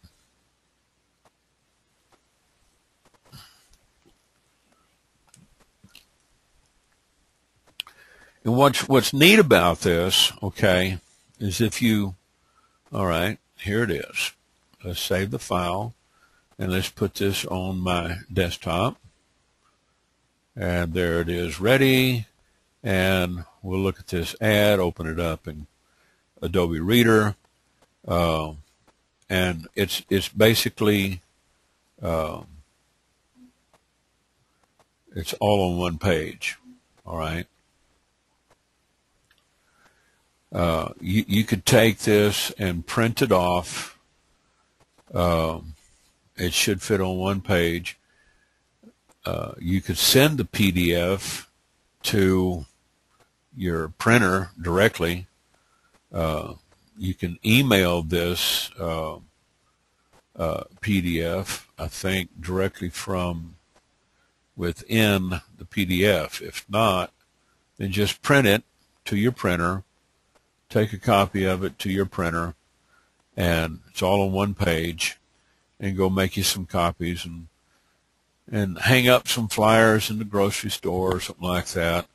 And what's neat about this, okay, is if you, all right, here it is. Let's save the file, and let's put this on my desktop. And there it is, ready. And we'll look at this ad, open it up in Adobe Reader, and it's basically it's all on one page. All right. You could take this and print it off. It should fit on one page. You could send the PDF to your printer directly. You can email this PDF, I think, directly from within the PDF. If not, then just print it to your printer, take a copy of it to your printer, and it's all on one page, and go make you some copies and hang up some flyers in the grocery store or something like that.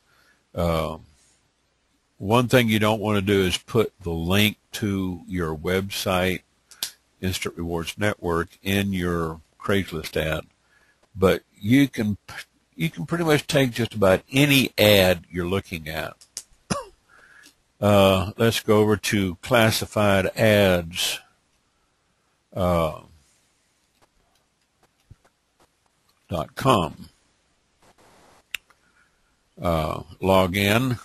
One thing you don't want to do is put the link to your website, Instant Rewards Network, in your Craigslist ad. But you can pretty much take just about any ad you're looking at. Let's go over to classified ads. .com. Log in.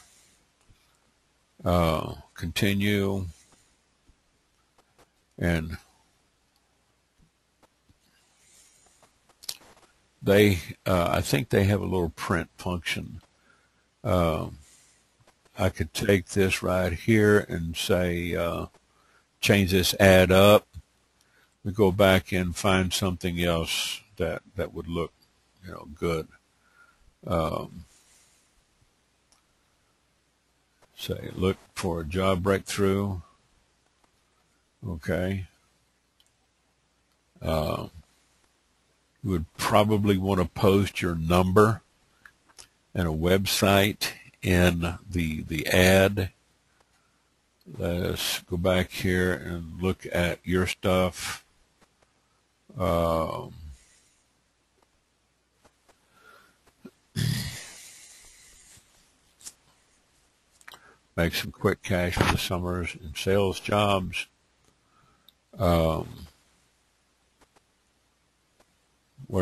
Continue, and I think they have a little print function. I could take this right here and say, change this ad up. We go back and find something else that would look, good. Say, look for a job breakthrough. Okay. You would probably want to post your number and a website in the ad. Let's go back here and look at your stuff. Make some quick cash for the summers and sales jobs. Where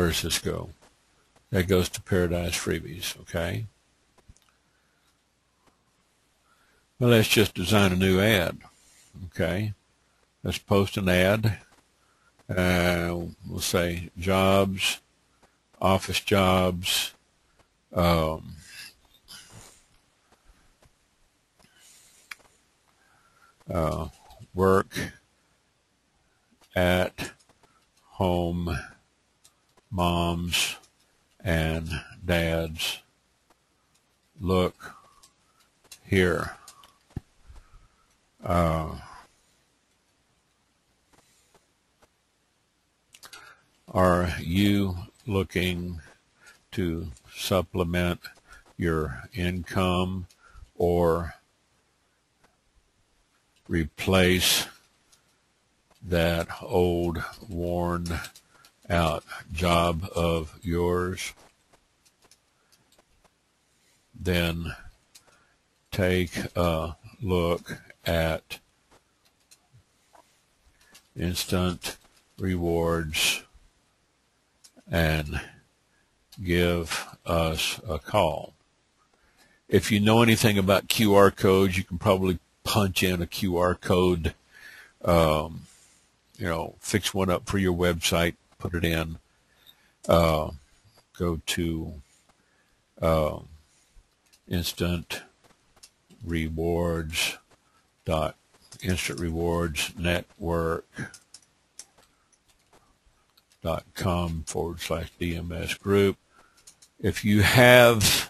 does this go? That goes to Paradise Freebies, okay? Well, let's just design a new ad, okay? Let's post an ad. We'll say jobs, office jobs, work at home moms and dads. Look here. Are you looking to supplement your income or replace that old worn out job of yours? Then take a look at instant rewards and give us a call. If you know anything about QR codes, you can probably punch in a QR code, fix one up for your website, put it in, go to instant rewards network.com/DMS group. If you have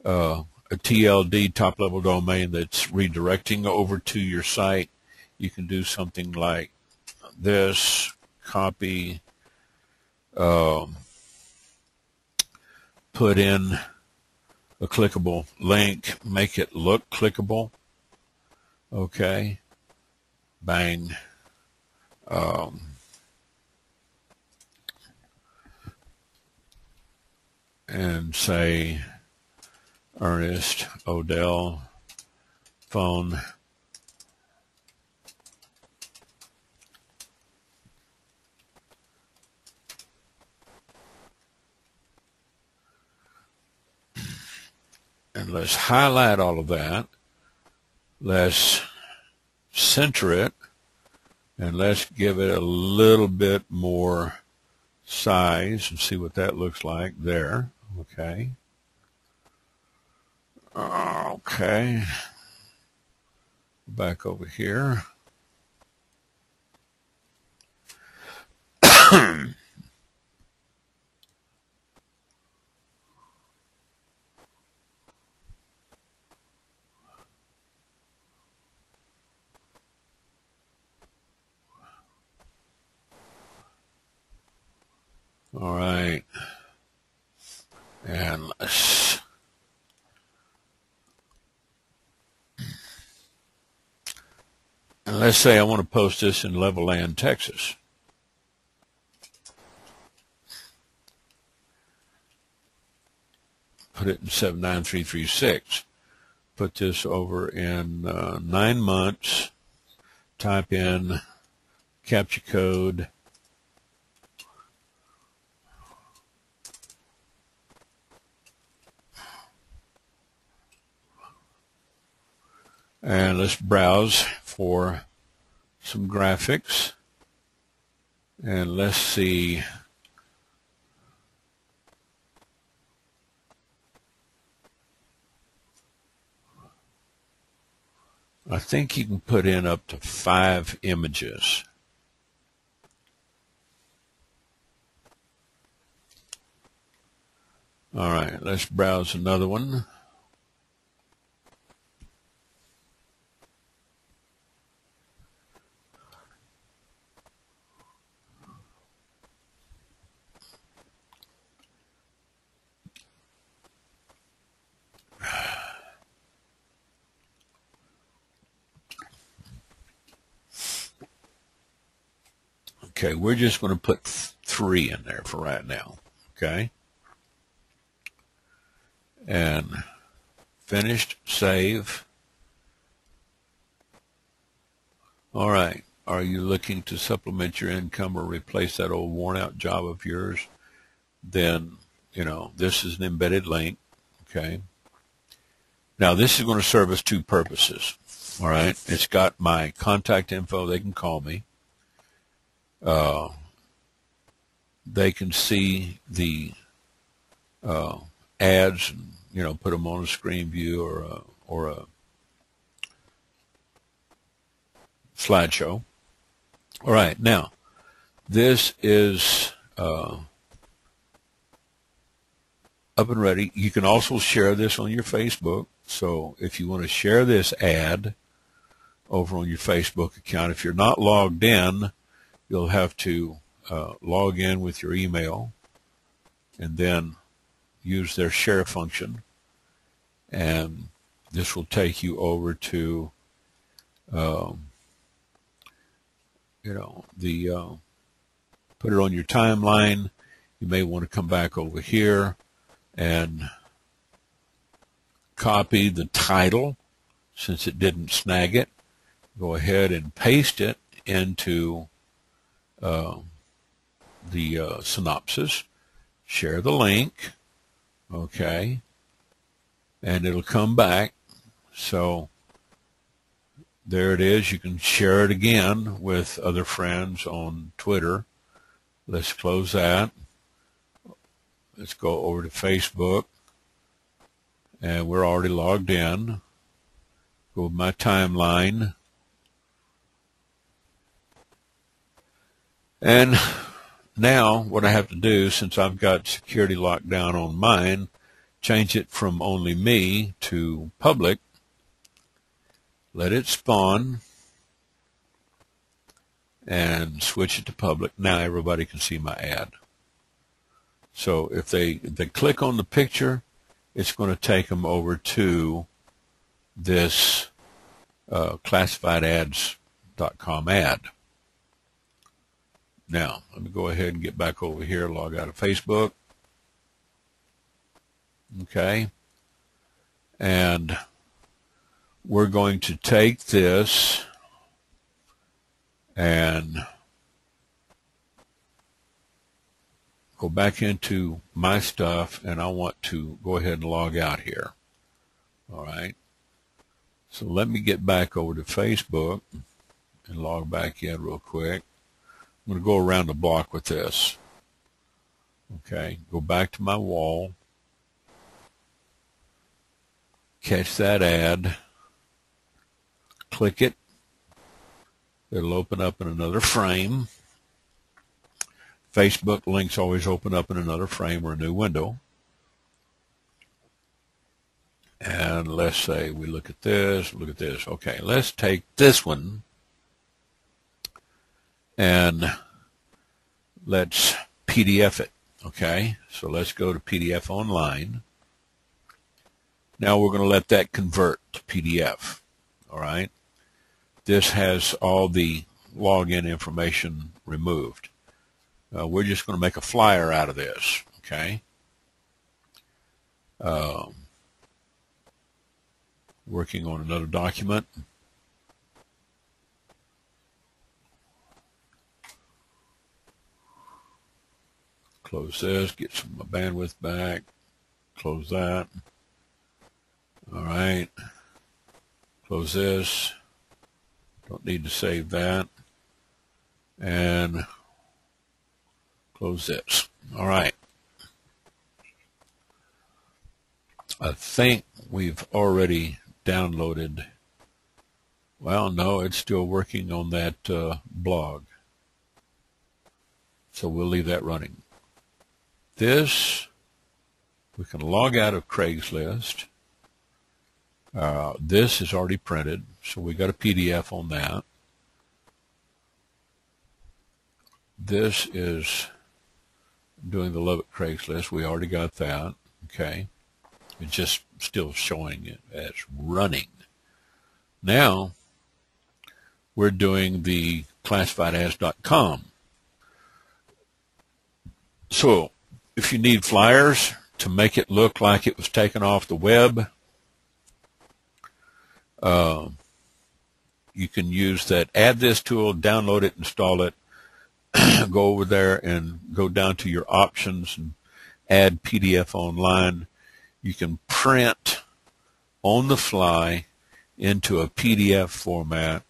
a TLD, top level domain, that's redirecting over to your site, you can do something like this: copy, put in a clickable link, make it look clickable. Okay, bang. And say Ernest, ODell, phone. And let's highlight all of that. Let's center it, and let's give it a little bit more size and see what that looks like there. Okay. Okay. Back over here. All right. And let's say I want to post this in Levelland, Texas. Put it in 79336. Put this over in 9 months. Type in captcha code. And let's browse for some graphics. And let's see. I think you can put in up to 5 images. All right, let's browse another one. Okay, we're just going to put 3 in there for right now. Okay. And finished, save. All right. Are you looking to supplement your income or replace that old worn out job of yours? Then, this is an embedded link. Okay. Now, this is going to serve us 2 purposes. All right. It's got my contact info. They can call me. They can see the ads and, put them on a screen view or a slideshow. All right. Now, this is up and ready. You can also share this on your Facebook. So if you want to share this ad over on your Facebook account, if you're not logged in, you'll have to log in with your email and then use their share function. And this will take you over to, put it on your timeline. You may want to come back over here and copy the title since it didn't snag it. Go ahead and paste it into the synopsis. Share the link. Okay. And it'll come back. So there it is. You can share it again with other friends on Twitter. Let's close that. Let's go over to Facebook. And we're already logged in. Go to my timeline. And now what I have to do, since I've got security locked down on mine, change it from only me to public. Let it spawn. And switch it to public. Now everybody can see my ad. So if they click on the picture, it's going to take them over to this classifiedads.com ad. Now, let me go ahead and get back over here, log out of Facebook. Okay. And we're going to take this and go back into my stuff, and I want to go ahead and log out here. All right. So let me get back over to Facebook and log back in real quick. I'm going to go around the block with this. Okay. Go back to my wall. Catch that ad. Click it. It'll open up in another frame. Facebook links always open up in another frame or a new window. And let's say we look at this, look at this. Okay, let's take this one and let's PDF it. Okay, so let's go to PDF Online. Now we're going to let that convert to PDF. All right. This has all the login information removed. We're just going to make a flyer out of this. Okay. Working on another document. Close this, get some of my bandwidth back. Close that. All right. Close this. Don't need to save that. And close this. All right. I think we've already downloaded. Well, no, it's still working on that blog. So we'll leave that running. This We can log out of Craigslist. This is already printed, so we got a PDF on that. This is doing the Love at Craigslist. We already got that. Okay. It's just still showing it as running. Now, we're doing the classifiedads.com. So, if you need flyers to make it look like it was taken off the web, you can use that Add This tool, download it, install it, go over there and go down to your options and add PDF online. You can print on the fly into a PDF format,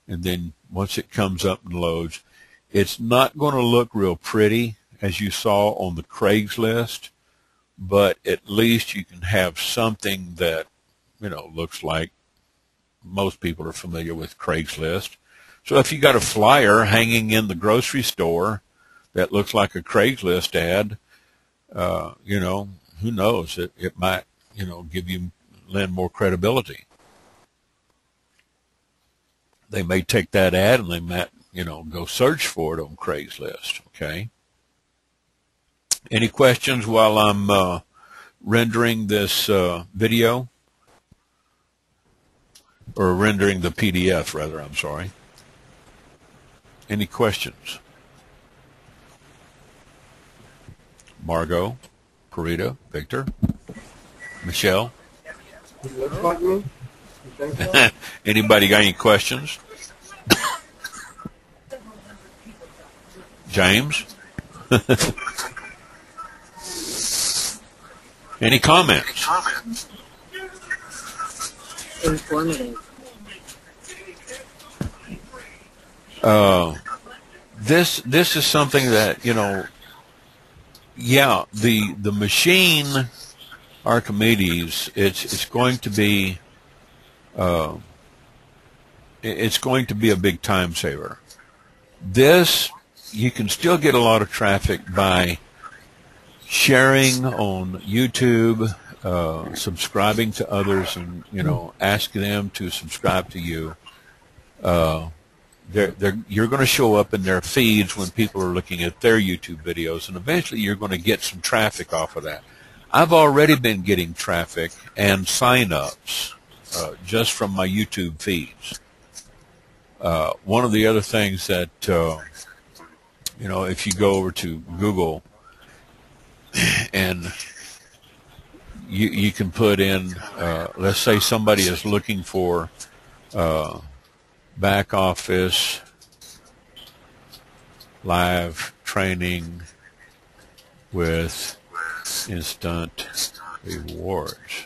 and then once it comes up and loads, it's not going to look real pretty as you saw on the Craigslist, but at least you can have something that, you know, looks like most people are familiar with Craigslist. So if you got a flyer hanging in the grocery store that looks like a Craigslist ad, you know, who knows? It might, you know, lend more credibility. They may take that ad and they might, you know, go search for it on Craigslist. Okay. Any questions while I'm rendering this video? Or rendering the PDF, rather, I'm sorry. Any questions? Margot, Parita, Victor, Michelle? Anybody got any questions? James? Any comments? Informative. This is something that, you know, yeah, the machine Archimedes, it's going to be a big time saver. This, you can still get a lot of traffic by sharing on YouTube, subscribing to others, and, you know, asking them to subscribe to you. You're going to show up in their feeds when people are looking at their YouTube videos, and eventually you're going to get some traffic off of that. I've already been getting traffic and sign-ups just from my YouTube feeds. One of the other things that, you know, if you go over to Google and you can put in, let's say somebody is looking for back office live training with instant rewards.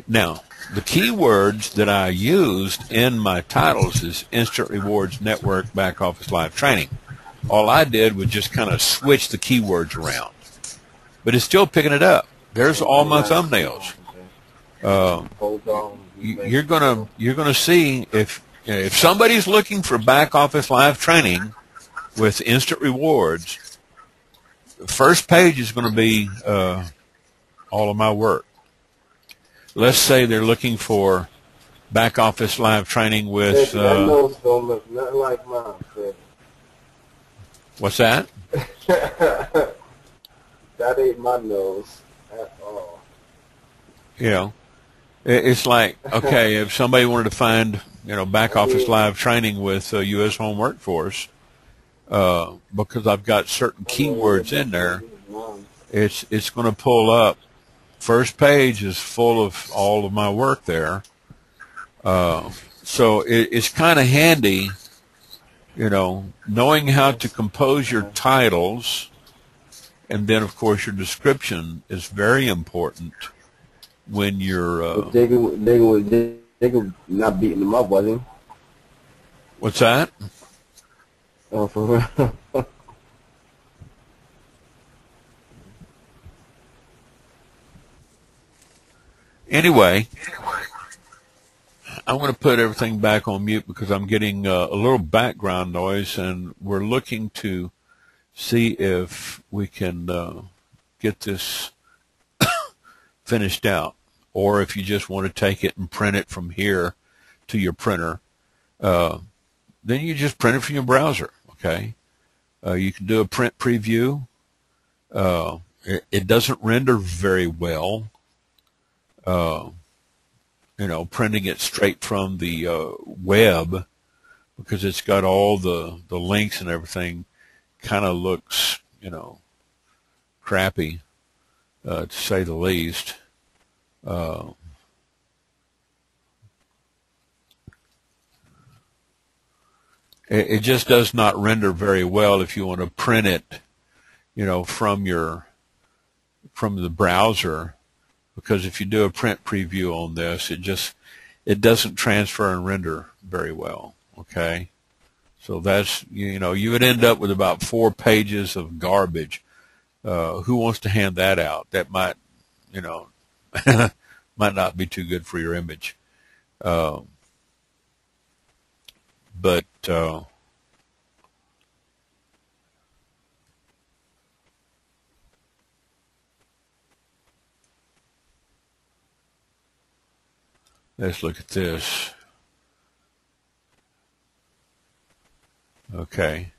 Now, the keywords that I used in my titles is Instant Rewards Network Back Office Live Training. All I did was just kind of switch the keywords around, but it's still picking it up. There's all my thumbnails. You're gonna see if somebody's looking for back office live training with instant rewards, the first page is going to be all of my work. Let's say they're looking for back office live training with. That nose don't look nothing like mine. What's that? That ain't my nose at all. You know, it's like, okay, if somebody wanted to find, you know, back office live training with U.S. Home Workforce, because I've got certain keywords in there, it's going to pull up. First page is full of all of my work there. So it's kind of handy, you know, knowing how to compose your titles, and then, of course, your description is very important when you're... Jacob not beating them up, was he? What's that? Oh, for real? Anyway, I'm going to put everything back on mute because I'm getting a little background noise, and we're looking to see if we can get this finished out. Or if you just want to take it and print it from here to your printer, then you just print it from your browser, okay? You can do a print preview. It doesn't render very well, printing it straight from the web, because it's got all the links and everything. Kind of looks, crappy, to say the least. It just does not render very well if you want to print it, from the browser, because if you do a print preview on this, it doesn't transfer and render very well. Okay, so that's you would end up with about 4 pages of garbage. Who wants to hand that out? That might might not be too good for your image. But let's look at this. Okay.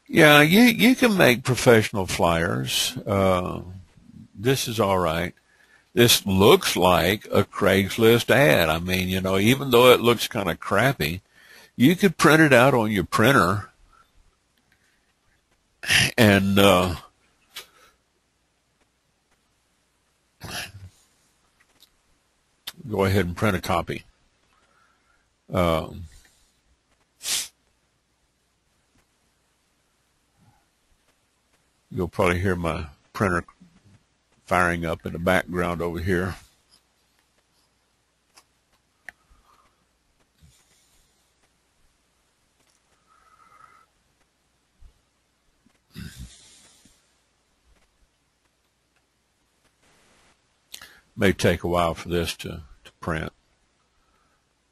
Yeah, you can make professional flyers. This is all right. This looks like a Craigslist ad. I mean, even though it looks kind of crappy, you could print it out on your printer and go ahead and print a copy. You'll probably hear my printer firing up in the background over here. May take a while for this to print.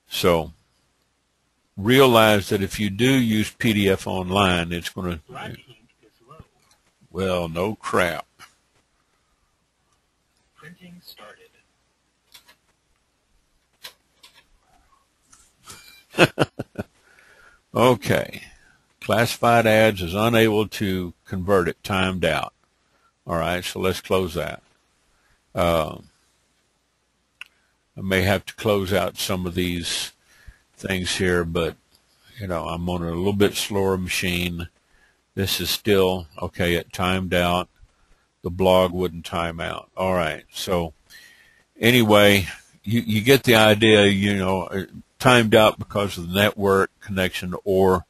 So realize that if you do use PDF online, it's going to, well, no crap. Printing started. Okay. Classified ads is unable to convert it, timed out. All right, so let's close that. I may have to close out some of these things here, but, I'm on a little bit slower machine. This is still, okay, it timed out. The blog wouldn't time out. All right, so anyway, you get the idea, timed out because of the network connection or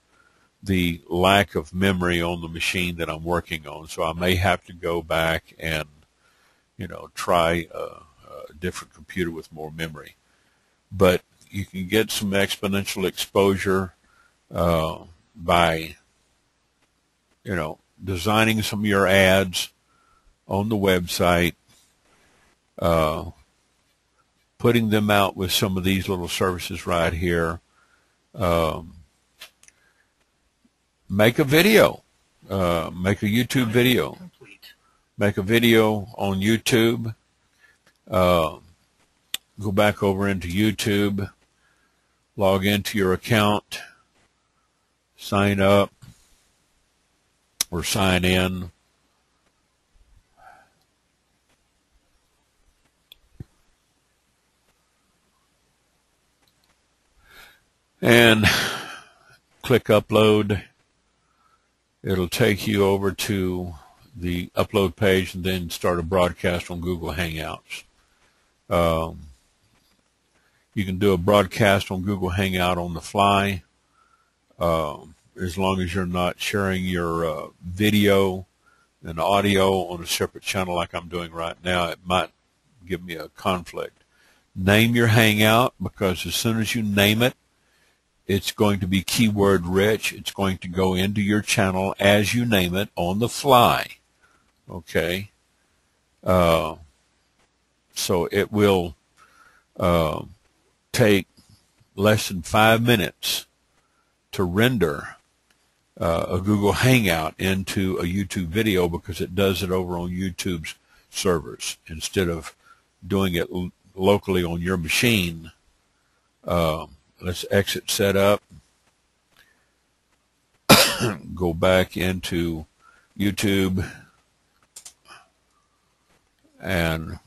the lack of memory on the machine that I'm working on. So I may have to go back and, try a different computer with more memory. But you can get some exponential exposure by, designing some of your ads on the website, putting them out with some of these little services right here. Make a video. Make a YouTube video. Make a video on YouTube. Go back over into YouTube. Log into your account. Sign up or sign in. And click upload. It'll take you over to the upload page and then start a broadcast on Google Hangouts. You can do a broadcast on Google Hangout on the fly, as long as you're not sharing your video and audio on a separate channel like I'm doing right now. It might give me a conflict. Name your Hangout, because as soon as you name it, it's going to be keyword rich. It's going to go into your channel as you name it on the fly. Okay. So it will take less than 5 minutes to render a Google Hangout into a YouTube video, because it does it over on YouTube's servers instead of doing it locally on your machine. Let's exit setup, go back into YouTube and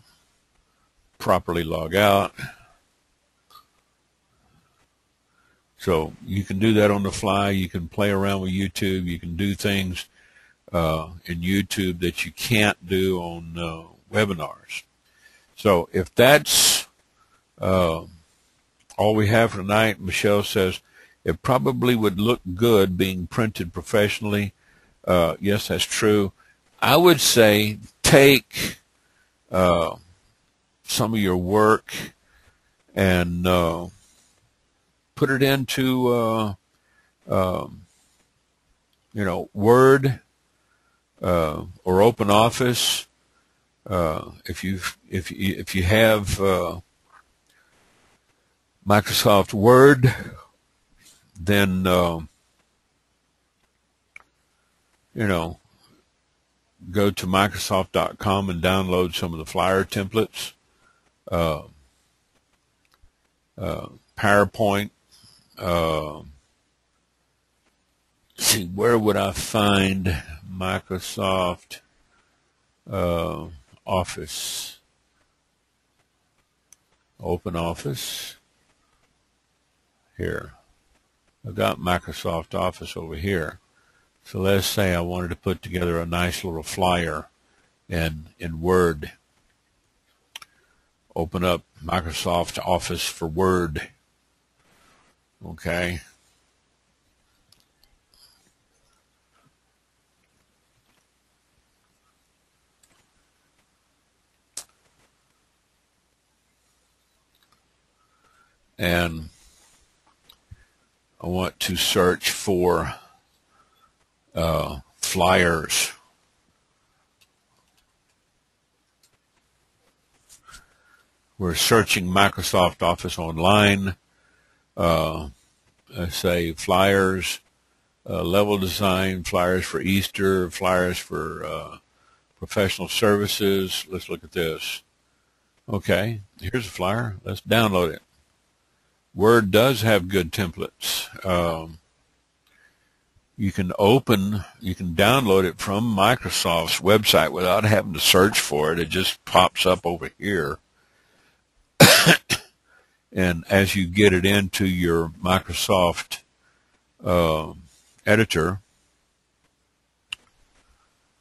properly log out. So you can do that on the fly. You can play around with YouTube. You can do things in YouTube that you can't do on webinars. So if that's all we have for tonight, Michelle says it probably would look good being printed professionally. Yes, that's true. I would say take some of your work and put it into Word or Open Office. If you have Microsoft Word, then go to Microsoft.com and download some of the flyer templates. PowerPoint. See, where would I find Microsoft Office? Open Office. Here. I've got Microsoft Office over here. So let's say I wanted to put together a nice little flyer in Word. Open up Microsoft Office for Word. Okay. And I want to search for flyers. We're searching Microsoft Office online. Let's say flyers, level design, flyers for Easter, flyers for professional services. Let's look at this. Okay, here's a flyer. Let's download it. Word does have good templates. You can download it from Microsoft's website without having to search for it. It just pops up over here. And as you get it into your Microsoft editor,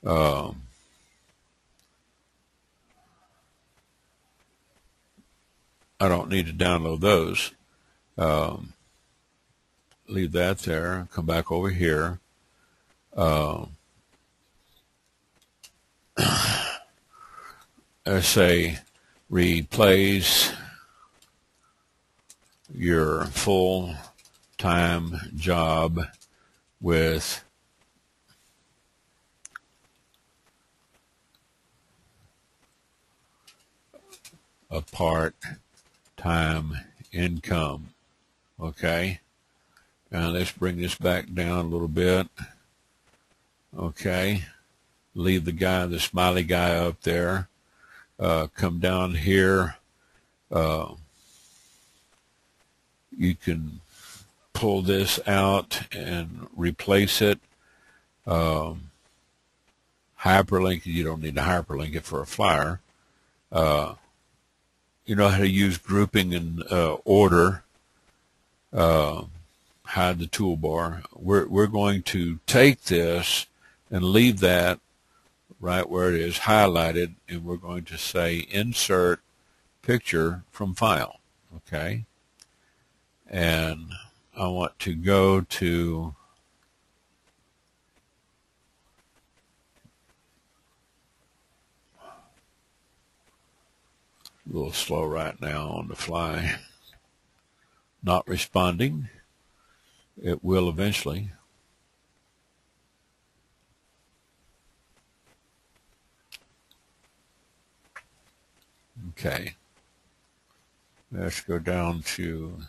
I don't need to download those. Leave that there. Come back over here. Let's say replace your full-time job with a part-time income. Okay. Now let's bring this back down a little bit. Okay. Leave the smiley guy up there. Come down here. You can pull this out and replace it. Hyperlink, you don't need to hyperlink it for a flyer. You know how to use grouping and order. Hide the toolbar. We're going to take this and leave that right where it is highlighted, and we're going to say insert picture from file. Okay. And I want to go to a little slow right now on the fly. Not responding. It will eventually. Okay. Let's go down to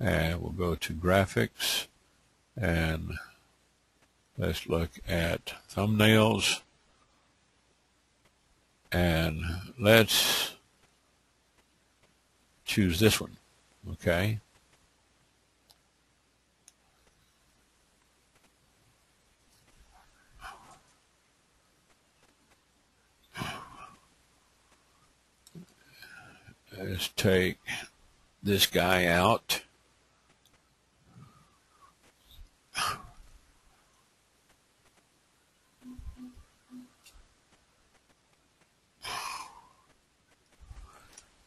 And we'll go to graphics, and let's look at thumbnails, and let's choose this one. Okay. Let's take this guy out.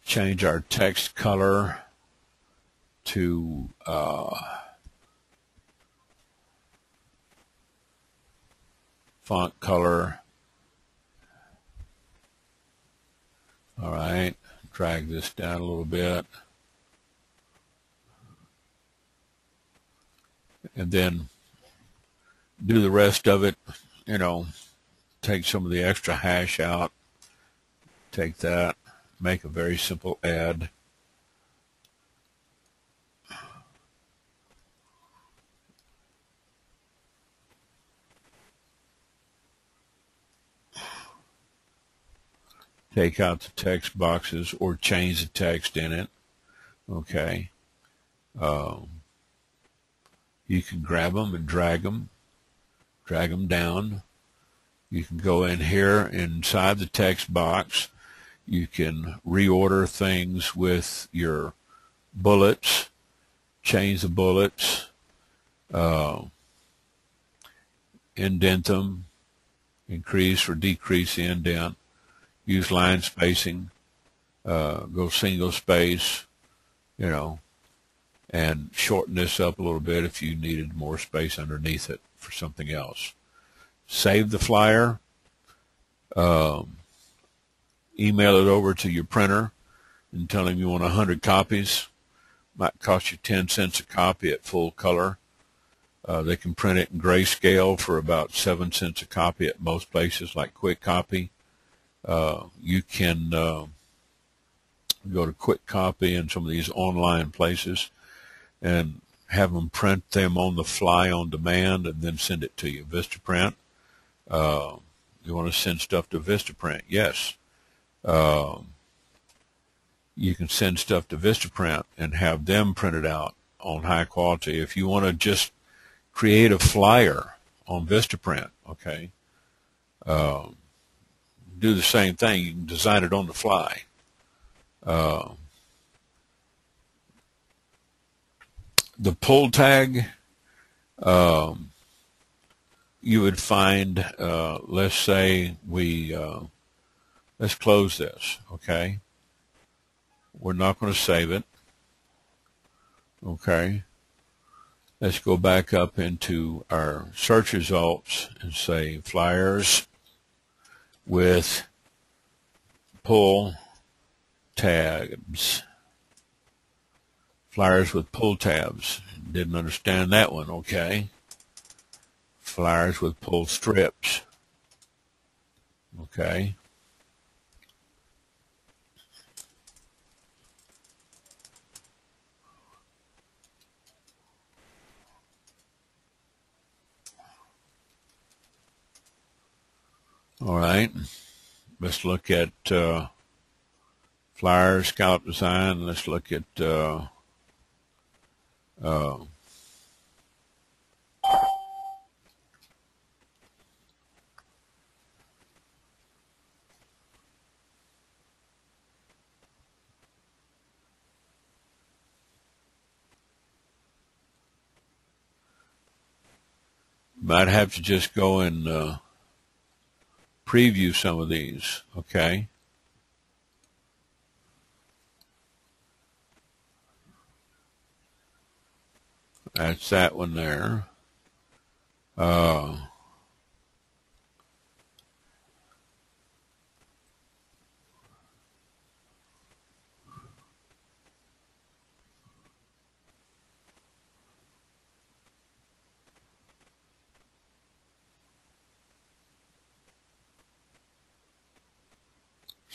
Change our text color to font color. All right, drag this down a little bit. And then do the rest of it, you know, take some of the extra hash out, take that, make a very simple ad. Take out the text boxes or change the text in it. Okay. You can grab them and drag them down. You can go in here inside the text box. You can reorder things with your bullets, change the bullets, indent them, increase or decrease the indent, use line spacing, go single space, you know, and shorten this up a little bit if you needed more space underneath it for something else. Save the flyer, email it over to your printer and tell them you want 100 copies. Might cost you 10 cents a copy at full color. They can print it in grayscale for about 7 cents a copy at most places like Quick Copy. You can go to Quick Copy and some of these online places and have them print them on the fly on demand and then send it to you. Vistaprint. You want to send stuff to Vistaprint? Yes. You can send stuff to Vistaprint and have them printed out on high quality. If you want to just create a flyer on Vistaprint, okay, do the same thing. You can design it on the fly. The pull tag, you would find, let's say let's close this, okay? We're not going to save it, okay? Let's go back up into our search results and say flyers with pull tabs. Flyers with pull tabs. Didn't understand that one, okay? Flyers with pull strips. Okay. All right. Let's look at flyers, scallop design. Let's look at might have to just go and preview some of these, okay? That's that one there.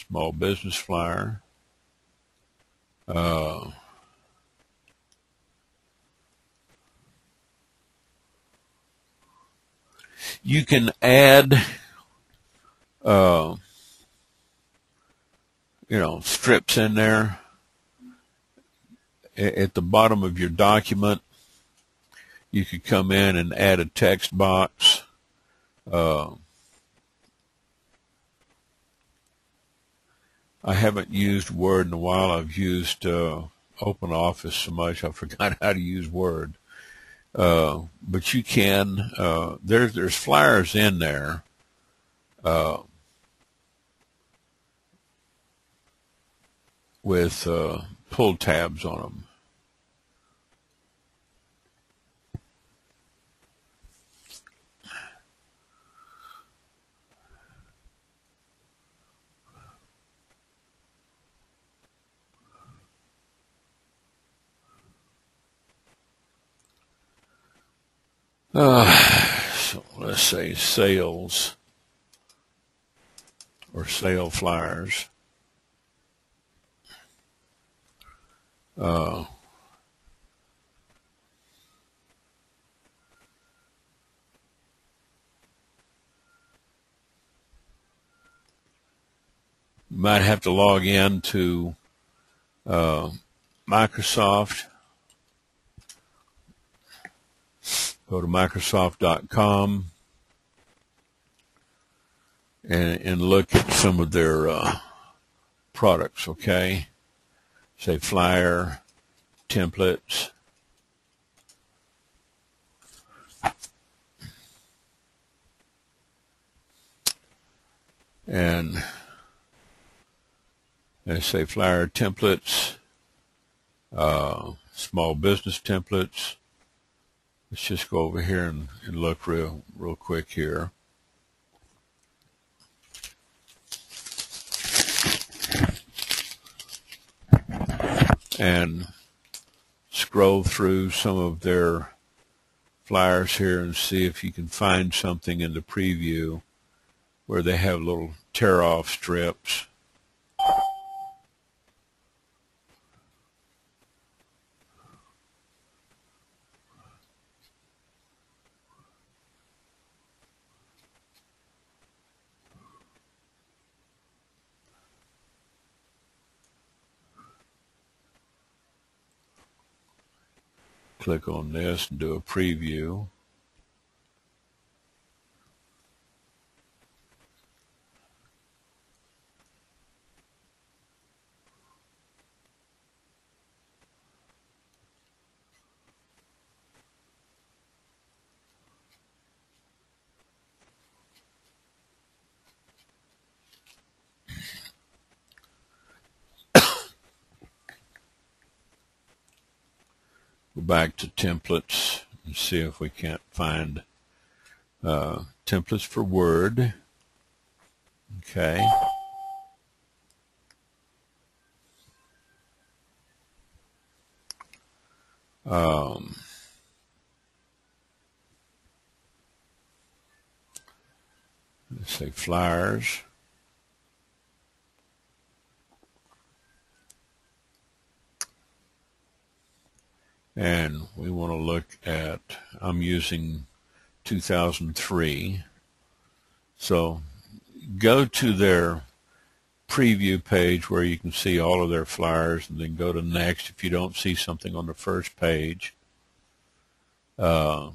Small business flyer. You can add, strips in there. At the bottom of your document, you could come in and add a text box. I haven't used Word in a while. I've used OpenOffice so much I forgot how to use Word. But you can. There's flyers in there. With pull tabs on them. So let's say sales or sale flyers. You might have to log in to Microsoft. Go to Microsoft.com and look at some of their products, okay? Say flyer, templates. And they say flyer templates, small business templates. Let's just go over here and look real quick here. And scroll through some of their flyers here and see if you can find something in the preview where they have little tear-off strips. Click on this and do a preview. Go back to templates and see if we can't find templates for Word. Okay. Let's say flyers. And we want to look at, I'm using 2003. So go to their preview page where you can see all of their flyers, and then go to next if you don't see something on the first page. Look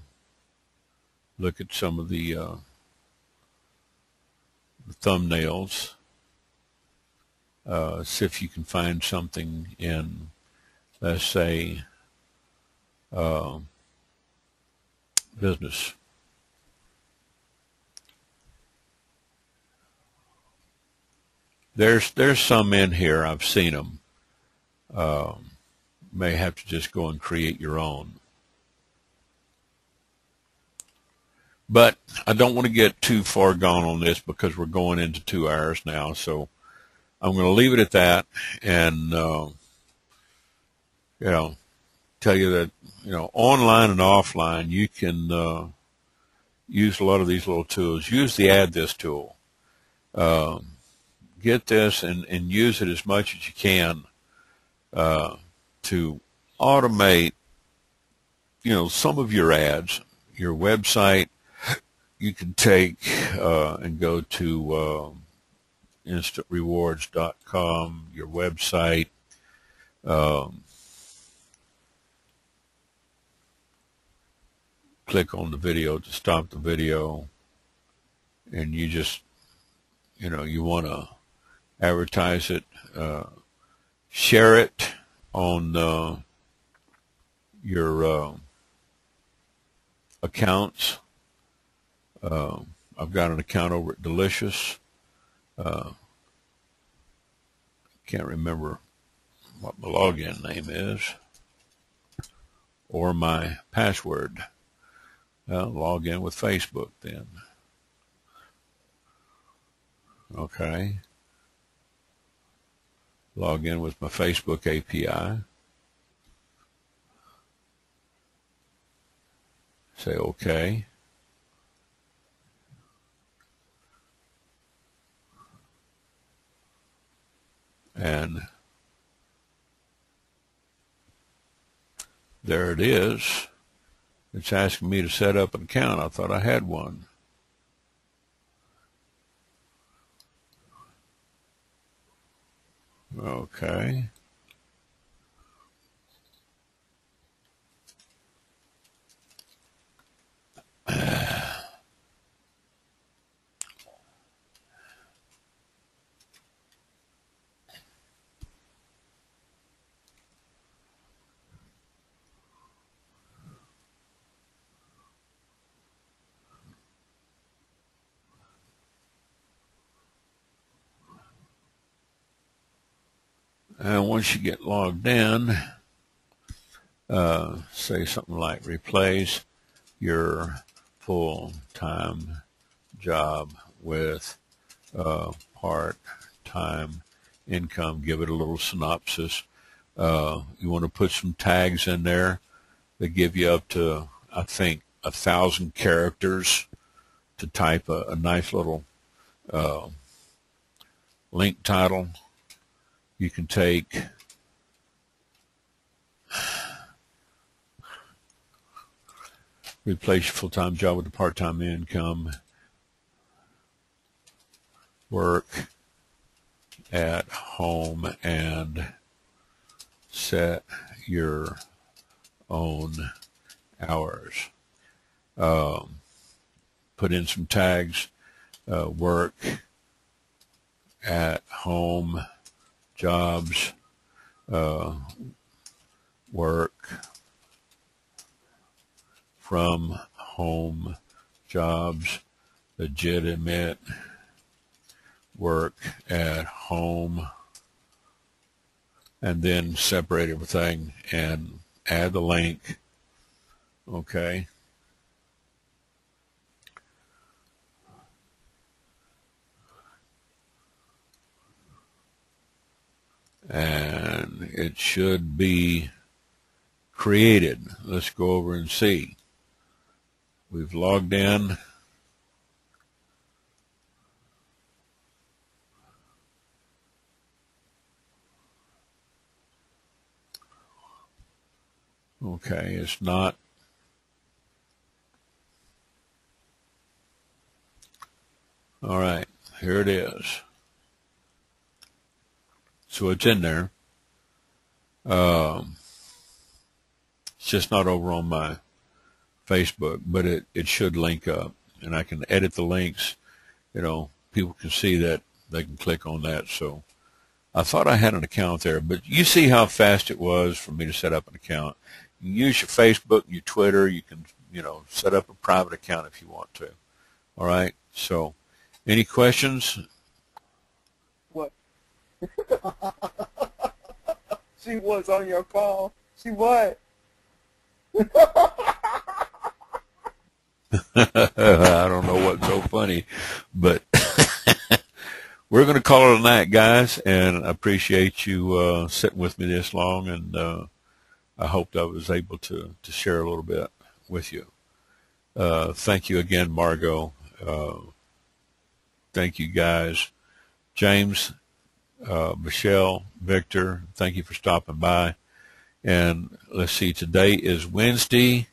at some of the thumbnails. See if you can find something in, let's say, business. There's some in here. I've seen them. May have to just go and create your own. But I don't want to get too far gone on this because we're going into 2 hours now. So I'm going to leave it at that, and tell you that online and offline you can use a lot of these little tools. Use the Add This tool. Get this and use it as much as you can to automate some of your ads, your website, you can take and go to instantrewards.com, your website. Click on the video to stop the video, and you just, you want to advertise it, share it on your accounts. I've got an account over at Delicious. Can't remember what my login name is or my password. Log in with Facebook then. Okay. Log in with my Facebook API. Say OK. And there it is. It's asking me to set up an account. I thought I had one. Okay. And once you get logged in, say something like replace your full-time job with part-time income. Give it a little synopsis. You want to put some tags in there that give you up to, I think, 1,000 characters to type a nice little link title. You can take replace your full-time job with a part-time income. Work at home and set your own hours. Put in some tags. Work at home jobs. Work from home jobs. Legitimate work at home, and then separate everything and add the link. Okay. And it should be created. Let's go over and see. We've logged in. Okay, it's not. All right, here it is. So it's in there. It's just not over on my Facebook, but it should link up, and I can edit the links. People can see that. They can click on that. So I thought I had an account there, but you see how fast it was for me to set up an account. You can use your Facebook, your Twitter. You can, set up a private account if you want to. All right. So, any questions? What? She was on your call. She what? I don't know what's so funny, but we're going to call it a night, guys, and I appreciate you sitting with me this long, and I hoped I was able to share a little bit with you. Thank you again, Margot. Thank you, guys. James, Michelle, Victor, thank you for stopping by. And let's see, today is Wednesday.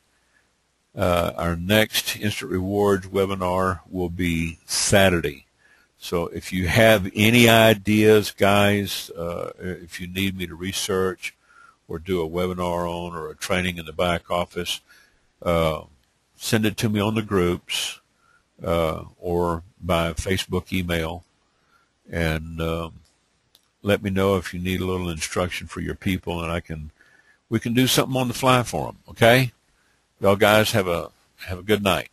Our next Instant Rewards webinar will be Saturday. So if you have any ideas, guys, if you need me to research or do a webinar on or a training in the back office, send it to me on the groups or by Facebook email, and let me know if you need a little instruction for your people, and we can do something on the fly for them. Okay, y'all guys have a good night.